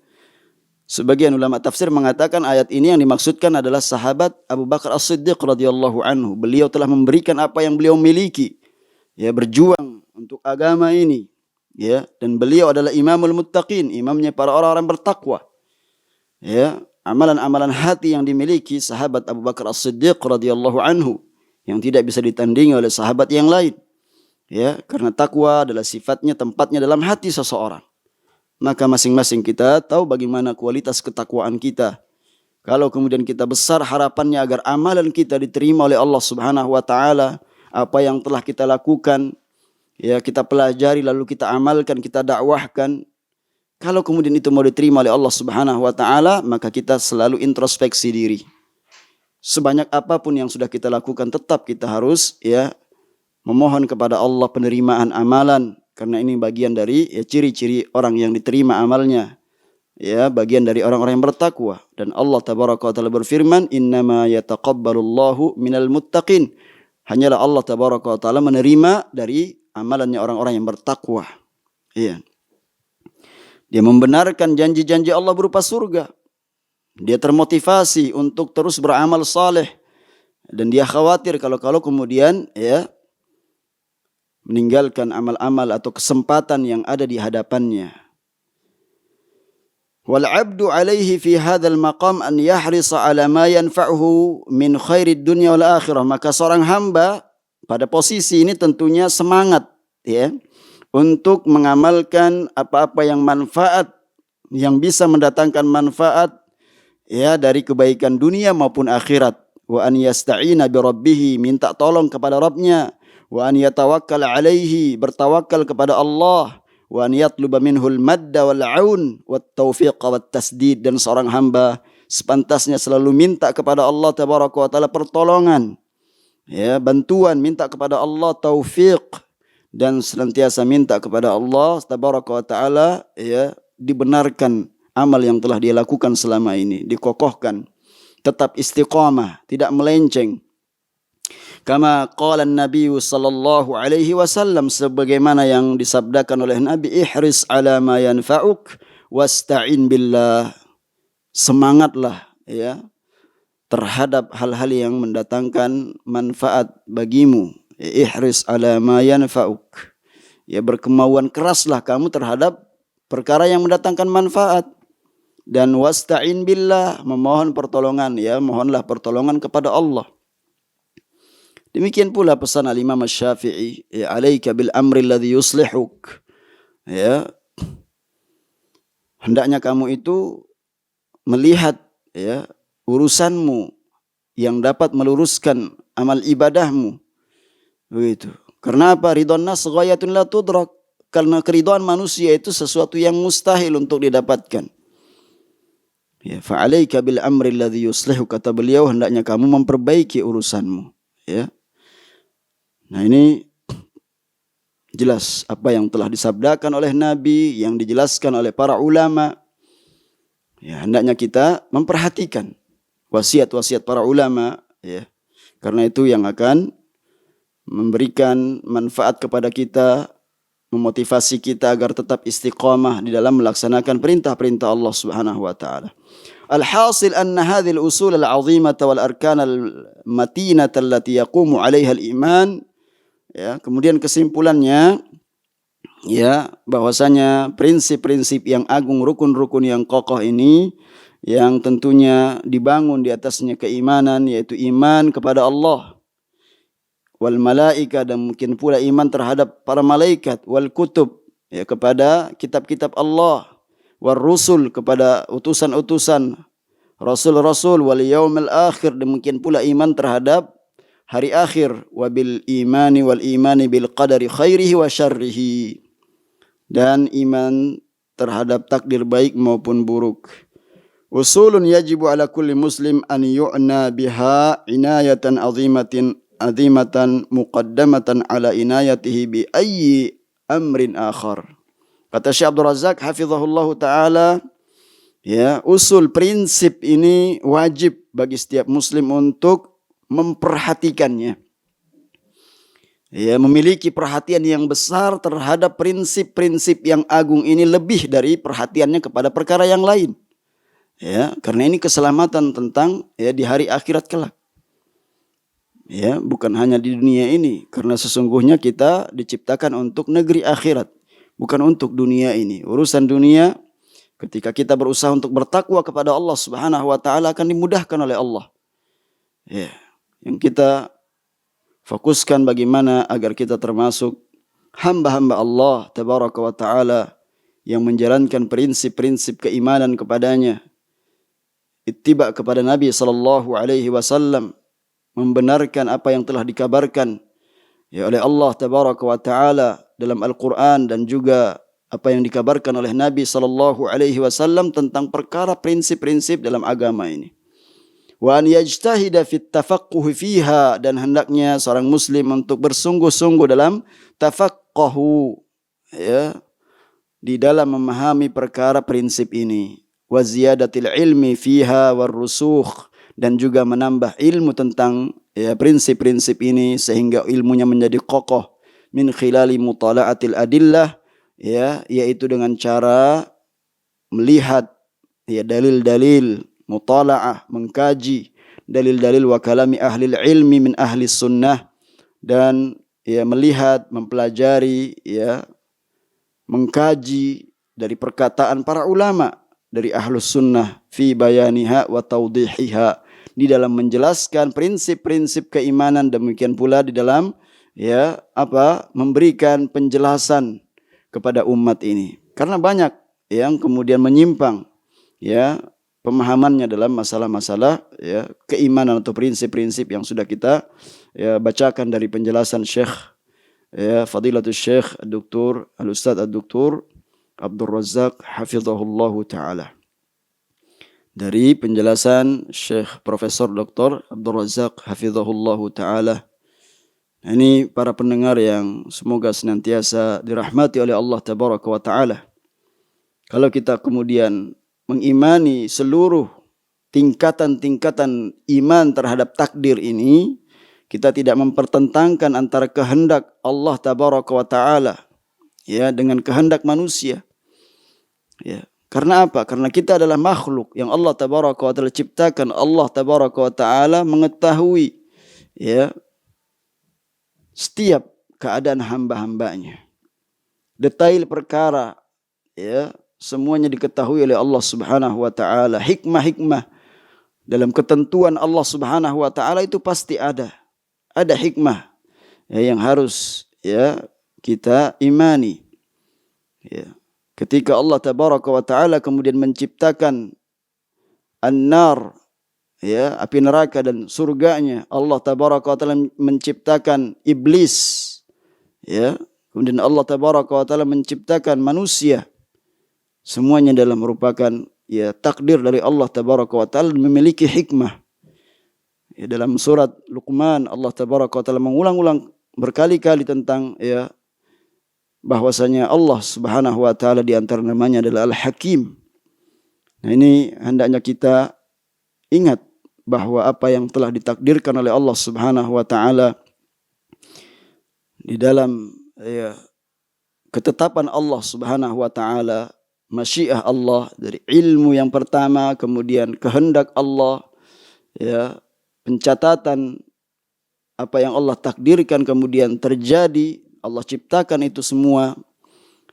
Sebagian ulama tafsir mengatakan ayat ini yang dimaksudkan adalah sahabat Abu Bakar As-Siddiq radhiyallahu anhu. Beliau telah memberikan apa yang beliau miliki, ya, berjuang untuk agama ini, ya, dan beliau adalah imamul muttaqin, imamnya para orang-orang bertakwa. Ya, amalan-amalan hati yang dimiliki sahabat Abu Bakar As-Siddiq radhiyallahu anhu yang tidak bisa ditandingi oleh sahabat yang lain. Ya, karena takwa adalah sifatnya, tempatnya dalam hati seseorang. Maka masing-masing kita tahu bagaimana kualitas ketakwaan kita. Kalau kemudian kita besar harapannya agar amalan kita diterima oleh Allah Subhanahu wa taala, apa yang telah kita lakukan, ya, kita pelajari lalu kita amalkan, kita dakwahkan. Kalau kemudian itu mau diterima oleh Allah Subhanahu wa taala, maka kita selalu introspeksi diri. Sebanyak apapun yang sudah kita lakukan, tetap kita harus, ya, memohon kepada Allah penerimaan amalan, karena ini bagian dari, ya, ciri-ciri orang yang diterima amalnya. Ya, bagian dari orang-orang yang bertakwa. Dan Allah tabaraka wa taala berfirman, innama yataqabbalullahu minal muttaqin. Hanyalah Allah tabaraka wa taala menerima dari amalannya orang-orang yang bertakwa. Iya. Dia membenarkan janji-janji Allah berupa surga. Dia termotivasi untuk terus beramal saleh. Dan dia khawatir kalau kemudian, ya, meninggalkan amal-amal atau kesempatan yang ada di hadapannya. Wal 'abdu 'alaihi fi hadzal maqam an yahrisa 'ala ma yanfa'uhu min khairid dunya wal akhirah. Maka seorang hamba pada posisi ini tentunya semangat, ya, untuk mengamalkan apa-apa yang manfaat, yang bisa mendatangkan manfaat, ya, dari kebaikan dunia maupun akhirat. Wa an yasta'ina bi rabbih, minta tolong kepada Rabbnya. Wa an yatawakkal alaihi, bertawakal kepada Allah. wa an yatluba minhul madda wal aun wat taufiq wat tasdid, dan seorang hamba sepantasnya selalu minta kepada Allah tabaraka wa taala pertolongan, ya, bantuan, minta kepada Allah taufik, dan senantiasa minta kepada Allah tabaraka wa taala, ya, dibenarkan amal yang telah dia lakukan selama ini, dikokohkan, tetap istiqamah, tidak melenceng. Kama qala Nabi sallallahu alaihi wasallam, sebagaimana yang disabdakan oleh Nabi, ihris ala ma yanfa'uk wasta'in billah. Semangatlah, ya, terhadap hal-hal yang mendatangkan manfaat bagimu. Ihris ala ma yanfa'uk. Ya, berkemauan keraslah kamu terhadap perkara yang mendatangkan manfaat. Dan wasta'in billah, memohon pertolongan, ya, mohonlah pertolongan kepada Allah. Demikian pula pesan al-Imam Asy-Syafi'i, ya, alaika bil amri alladhi yuslihuk. Ya, hendaknya kamu itu melihat, ya, urusanmu yang dapat meluruskan amal ibadahmu. Begitu. Karena apa? Ridwan nas ghayatun la tudrak. Karena keridhaan manusia itu sesuatu yang mustahil untuk didapatkan. Ya, fa'alaika bil amri alladhi yuslihu, kata beliau, hendaknya kamu memperbaiki urusanmu, ya. Nah, ini jelas apa yang telah disabdakan oleh Nabi, yang dijelaskan oleh para ulama. Ya, hendaknya kita memperhatikan wasiat-wasiat para ulama, ya. Karena itu yang akan memberikan manfaat kepada kita, memotivasi kita agar tetap istiqamah di dalam melaksanakan perintah-perintah Allah Subhanahu wa taala. Alhasil anna hadhihi al-usul al-'azimata wal arkan al-matinata allati yaqumu 'alayha al-iman. Ya, kemudian kesimpulannya, ya, bahwasanya prinsip-prinsip yang agung, rukun-rukun yang kokoh ini, yang tentunya dibangun di atasnya keimanan, yaitu iman kepada Allah, wal malaika, dan mungkin pula iman terhadap para malaikat, wal kutub, ya, kepada kitab-kitab Allah, wal rusul, kepada utusan-utusan rasul-rasul, wal yaumil akhir, dan mungkin pula iman terhadap hari akhir, wabil imani wal imani bil qadari khairihi wa syarrihi, dan iman terhadap takdir baik maupun buruk. Usulun yajibu ala kulli muslim an yu'na biha inayatan azimatan muqaddamatan ala inayatihi bi ayyi amrin akhar. Kata Syekh Abdul Razak hafizahullah taala, ya, usul prinsip ini wajib bagi setiap muslim untuk memperhatikannya, ya, memiliki perhatian yang besar terhadap prinsip-prinsip yang agung ini, lebih dari perhatiannya kepada perkara yang lain, ya, karena ini keselamatan tentang, ya, di hari akhirat kelak, ya, bukan hanya di dunia ini, karena sesungguhnya kita diciptakan untuk negeri akhirat, bukan untuk dunia ini. Urusan dunia, ketika kita berusaha untuk bertakwa kepada Allah Subhanahu wa taala, akan dimudahkan oleh Allah, ya. Yang kita fokuskan bagaimana agar kita termasuk hamba-hamba Allah tabaraka wa ta'ala yang menjalankan prinsip-prinsip keimanan kepadanya, ittiba kepada Nabi sallallahu alaihi wasallam, membenarkan apa yang telah dikabarkan, ya, oleh Allah tabaraka wa ta'ala dalam Al-Quran, dan juga apa yang dikabarkan oleh Nabi sallallahu alaihi wasallam tentang perkara prinsip-prinsip dalam agama ini. Wa an yajtahida fit tafaqquh fiha, dan hendaknya seorang muslim untuk bersungguh-sungguh dalam tafaqquh, ya, di dalam memahami perkara prinsip ini. Wa ziyadatil ilmi fiha war rusukh, dan juga menambah ilmu tentang, ya, prinsip-prinsip ini sehingga ilmunya menjadi kokoh, min khilali mutala'atil adillah, ya, yaitu dengan cara melihat, ya, dalil-dalil, mutala'ah, mengkaji dalil-dalil, wa kalami ahli ilmi min ahli sunnah, dan, ya, melihat, mempelajari, ya, mengkaji dari perkataan para ulama dari ahlus sunnah, fi bayaniha wa tawdihiha, di dalam menjelaskan prinsip-prinsip keimanan, demikian pula di dalam, ya, memberikan penjelasan kepada umat ini, karena banyak yang kemudian menyimpang, ya, pemahamannya dalam masalah-masalah, ya, keimanan atau prinsip-prinsip yang sudah kita, ya, bacakan dari penjelasan Syekh ya Fadilatul Syekh Dr. Al-Ustaz Dr. Abdul Razak hafizahullahu taala. Dari penjelasan Syekh Profesor Dr. Abdul Razak hafizahullahu taala. Ini para pendengar yang semoga senantiasa dirahmati oleh Allah tabaraka wa taala. Kalau kita kemudian mengimani seluruh tingkatan-tingkatan iman terhadap takdir ini, kita tidak mempertentangkan antara kehendak Allah tabaraka wa taala ya dengan kehendak manusia. Ya. Karena apa? Karena kita adalah makhluk yang Allah tabaraka wa taala ciptakan. Allah tabaraka wa taala mengetahui ya setiap keadaan hamba-hambanya. Detail perkara ya semuanya diketahui oleh Allah Subhanahu wa taala. Hikmah-hikmah dalam ketentuan Allah Subhanahu wa taala itu pasti ada. Ada hikmah ya, yang harus ya kita imani. Ya. Ketika Allah tabaraka wa taala kemudian menciptakan an-nar ya api neraka dan surganya, Allah tabaraka wa taala menciptakan iblis ya, kemudian Allah tabaraka wa taala menciptakan manusia. Semuanya adalah merupakan ya takdir dari Allah tabaraka wa taala, memiliki hikmah. Ya, dalam surat Luqman Allah tabaraka wa taala mengulang-ulang berkali-kali tentang ya bahwasanya Allah Subhanahu wa taala di antara namanya adalah Al-Hakim. Nah, ini hendaknya kita ingat bahwa apa yang telah ditakdirkan oleh Allah Subhanahu wa taala di dalam ya ketetapan Allah Subhanahu wa taala, masyiah Allah dari ilmu yang pertama, kemudian kehendak Allah, ya pencatatan apa yang Allah takdirkan kemudian terjadi, Allah ciptakan itu semua,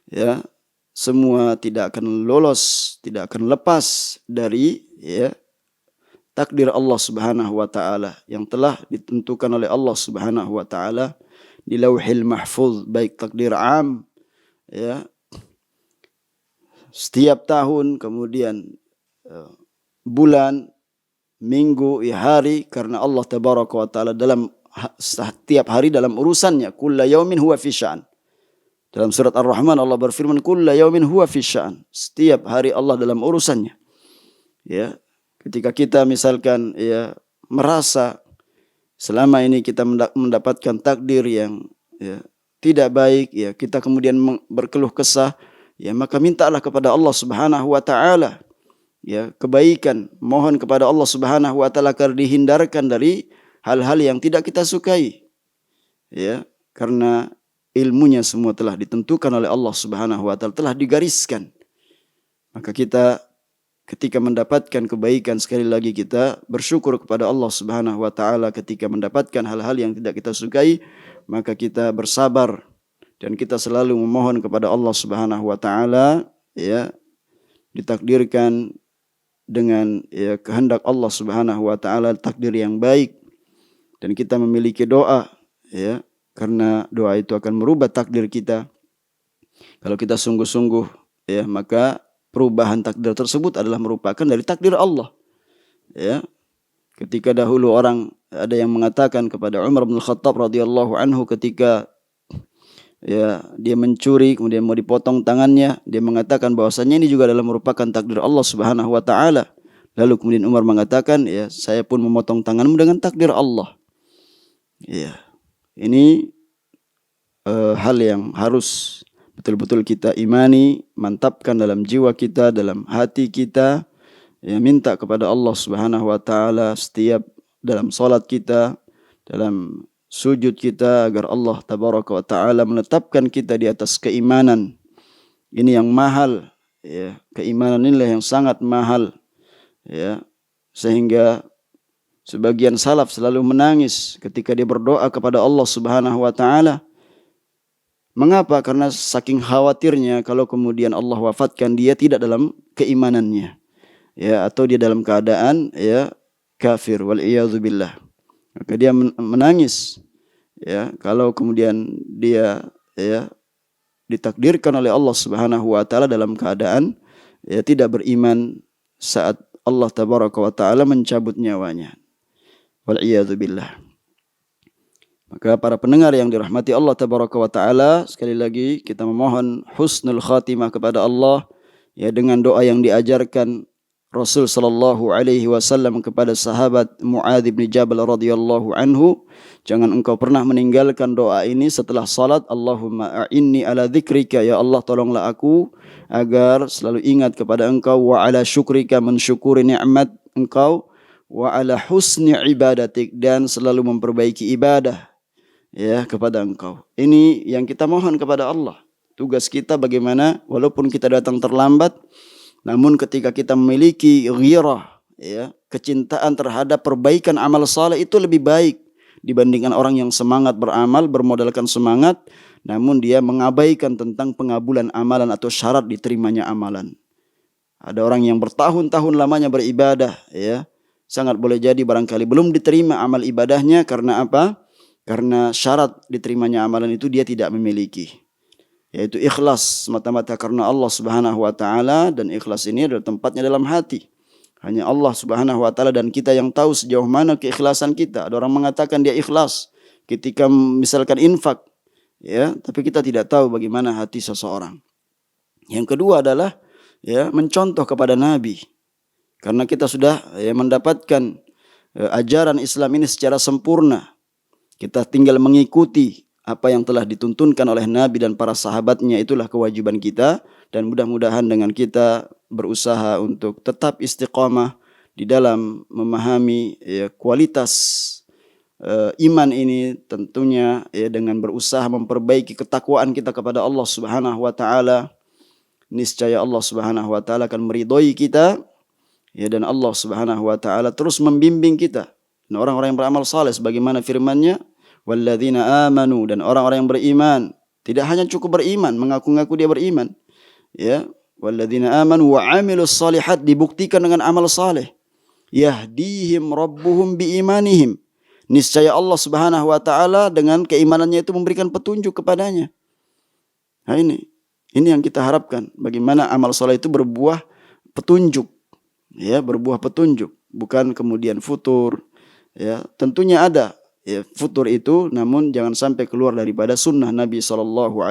ya semua tidak akan lolos, tidak akan lepas dari ya takdir Allah Subhanahu wa taala yang telah ditentukan oleh Allah Subhanahu wa taala di Lauhil Mahfuz, baik takdir am ya setiap tahun, kemudian bulan, minggu, ya hari, karena Allah tabaraka wa taala dalam setiap hari dalam urusannya. Kulla yaumin huwa fi sya'an. Dalam surat Ar-Rahman Allah berfirman, kulla yaumin huwa fi sya'an. Setiap hari Allah dalam urusannya. Ya, ketika kita misalkan ya merasa selama ini kita mendapatkan takdir yang ya tidak baik, ya kita kemudian berkeluh kesah, ya maka mintalah kepada Allah Subhanahu wa taala ya kebaikan, mohon kepada Allah Subhanahu wa taala agar dihindarkan dari hal-hal yang tidak kita sukai. Ya, karena ilmunya semua telah ditentukan oleh Allah Subhanahu wa taala, telah digariskan. Maka kita ketika mendapatkan kebaikan, sekali lagi kita bersyukur kepada Allah Subhanahu wa taala. Ketika mendapatkan hal-hal yang tidak kita sukai, maka kita bersabar dan kita selalu memohon kepada Allah Subhanahu wa taala ya ditakdirkan dengan ya kehendak Allah Subhanahu wa taala, takdir yang baik. Dan kita memiliki doa ya, karena doa itu akan merubah takdir kita. Kalau kita sungguh-sungguh ya, maka perubahan takdir tersebut adalah merupakan dari takdir Allah. Ya. Ketika dahulu orang ada yang mengatakan kepada Umar bin Khattab radhiyallahu anhu ketika ya dia mencuri kemudian mau dipotong tangannya, dia mengatakan bahwasanya ini juga adalah merupakan takdir Allah Subhanahu wa taala. Lalu kemudian Umar mengatakan, ya saya pun memotong tanganmu dengan takdir Allah. Ya, ini hal yang harus betul-betul kita imani, mantapkan dalam jiwa kita, dalam hati kita. Ya, minta kepada Allah Subhanahu wa taala setiap dalam salat kita, dalam sujud kita, agar Allah tabaraka wa taala menetapkan kita di atas keimanan. Ini yang mahal, ya. Keimanan inilah yang sangat mahal, ya. Sehingga sebagian salaf selalu menangis ketika dia berdoa kepada Allah Subhanahu wa taala. Mengapa? Karena saking khawatirnya kalau kemudian Allah wafatkan dia tidak dalam keimanannya, ya, atau dia dalam keadaan ya kafir, wal iyadzubillah. Maka dia menangis, ya, kalau kemudian dia ya ditakdirkan oleh Allah Subhanahu wa taala dalam keadaan ya tidak beriman saat Allah tabaraka wa taala mencabut nyawanya. Wal iyadzubillah. Maka para pendengar yang dirahmati Allah tabaraka wa taala, sekali lagi kita memohon husnul khatimah kepada Allah ya dengan doa yang diajarkan Rasul sallallahu alaihi wasallam kepada sahabat Muadz bin Jabal radhiyallahu anhu. Jangan engkau pernah meninggalkan doa ini setelah salat. Allahumma a'inni ala dzikrika, ya Allah tolonglah aku agar selalu ingat kepada engkau, wa ala syukrika, mensyukuri nikmat engkau, wa ala husni ibadatik, dan selalu memperbaiki ibadah ya kepada engkau. Ini yang kita mohon kepada Allah. Tugas kita bagaimana walaupun kita datang terlambat, namun ketika kita memiliki ghirah ya, kecintaan terhadap perbaikan amal saleh itu lebih baik dibandingkan orang yang semangat beramal, bermodalkan semangat, namun dia mengabaikan tentang pengabulan amalan atau syarat diterimanya amalan. Ada orang yang bertahun-tahun lamanya beribadah ya, sangat boleh jadi barangkali belum diterima amal ibadahnya karena apa? Karena syarat diterimanya amalan itu dia tidak memiliki, yaitu ikhlas semata-mata karena Allah Subhanahu wa taala, dan ikhlas ini adalah tempatnya dalam hati. Hanya Allah Subhanahu wa taala dan kita yang tahu sejauh mana keikhlasan kita. Ada orang mengatakan dia ikhlas ketika misalkan infak ya, tapi kita tidak tahu bagaimana hati seseorang. Yang kedua adalah ya mencontoh kepada Nabi. Karena kita sudah ya mendapatkan ajaran Islam ini secara sempurna. Kita tinggal mengikuti apa yang telah dituntunkan oleh Nabi dan para sahabatnya, itulah kewajiban kita. Dan mudah-mudahan dengan kita berusaha untuk tetap istiqamah di dalam memahami ya, kualitas iman ini, tentunya ya, dengan berusaha memperbaiki ketakwaan kita kepada Allah Subhanahu wa taala, niscaya Allah Subhanahu wa taala akan meridhoi kita ya, dan Allah Subhanahu wa taala terus membimbing kita. Dan orang-orang yang beramal saleh sebagaimana firman-Nya, walladzina amanu, dan orang-orang yang beriman. Tidak hanya cukup beriman, mengaku-ngaku dia beriman. Ya, walladzina amanu wa amilus shalihat, dibuktikan dengan amal saleh. Yahdihim rabbuhum biimanihim. Niscaya Allah Subhanahu wa taala dengan keimanannya itu memberikan petunjuk kepadanya. Nah ini yang kita harapkan, bagaimana amal saleh itu berbuah petunjuk. Ya, berbuah petunjuk, bukan kemudian futur. Ya, tentunya ada ya, futur itu, namun jangan sampai keluar daripada sunnah Nabi SAW.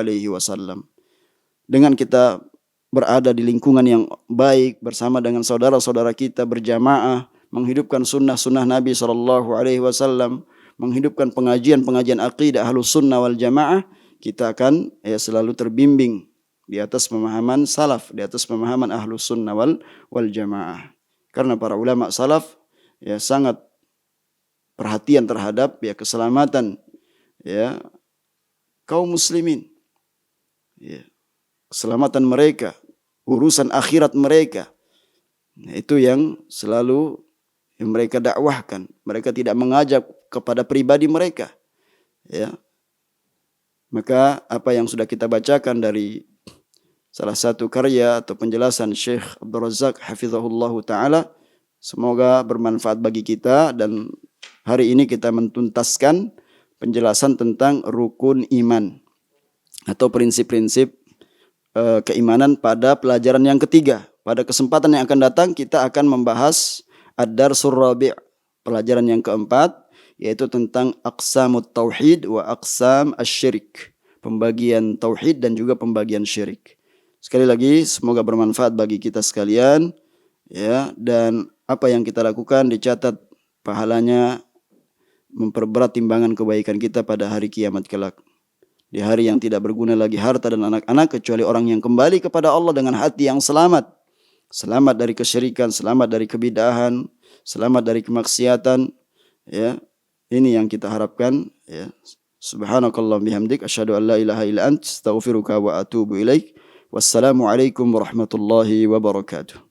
Dengan kita berada di lingkungan yang baik bersama dengan saudara-saudara kita berjamaah, menghidupkan sunnah-sunnah Nabi SAW, menghidupkan pengajian-pengajian aqidah Ahlus Sunnah wal Jamaah, kita akan ya, selalu terbimbing di atas pemahaman salaf, di atas pemahaman Ahlus Sunnah wal Jamaah. Karena para ulama salaf ya sangat perhatian terhadap ya keselamatan ya kaum muslimin, ya, keselamatan mereka, urusan akhirat mereka. Nah, itu yang selalu yang mereka dakwahkan. Mereka tidak mengajak kepada pribadi mereka. Ya. Maka apa yang sudah kita bacakan dari salah satu karya atau penjelasan Syekh Abdul Razak hafizahullah taala, semoga bermanfaat bagi kita. Dan hari ini kita mentuntaskan penjelasan tentang rukun iman atau prinsip-prinsip keimanan pada pelajaran yang ketiga. Pada kesempatan yang akan datang kita akan membahas ad-darsur rabi', pelajaran yang keempat, yaitu tentang aqsamut tauhid wa aqsam asy-syirik, pembagian tauhid dan juga pembagian syirik. Sekali lagi semoga bermanfaat bagi kita sekalian ya, dan apa yang kita lakukan dicatat pahalanya memperberat timbangan kebaikan kita pada hari kiamat kelak. Di hari yang tidak berguna lagi harta dan anak-anak kecuali orang yang kembali kepada Allah dengan hati yang selamat. Selamat dari kesyirikan, selamat dari kebidahan, selamat dari kemaksiatan. Ya, ini yang kita harapkan. Ya. Subhanakallah bihamdik, asyhadu an la ilaha illa ant, astaghfiruka wa atubu ilaik. Wassalamualaikum warahmatullahi wabarakatuh.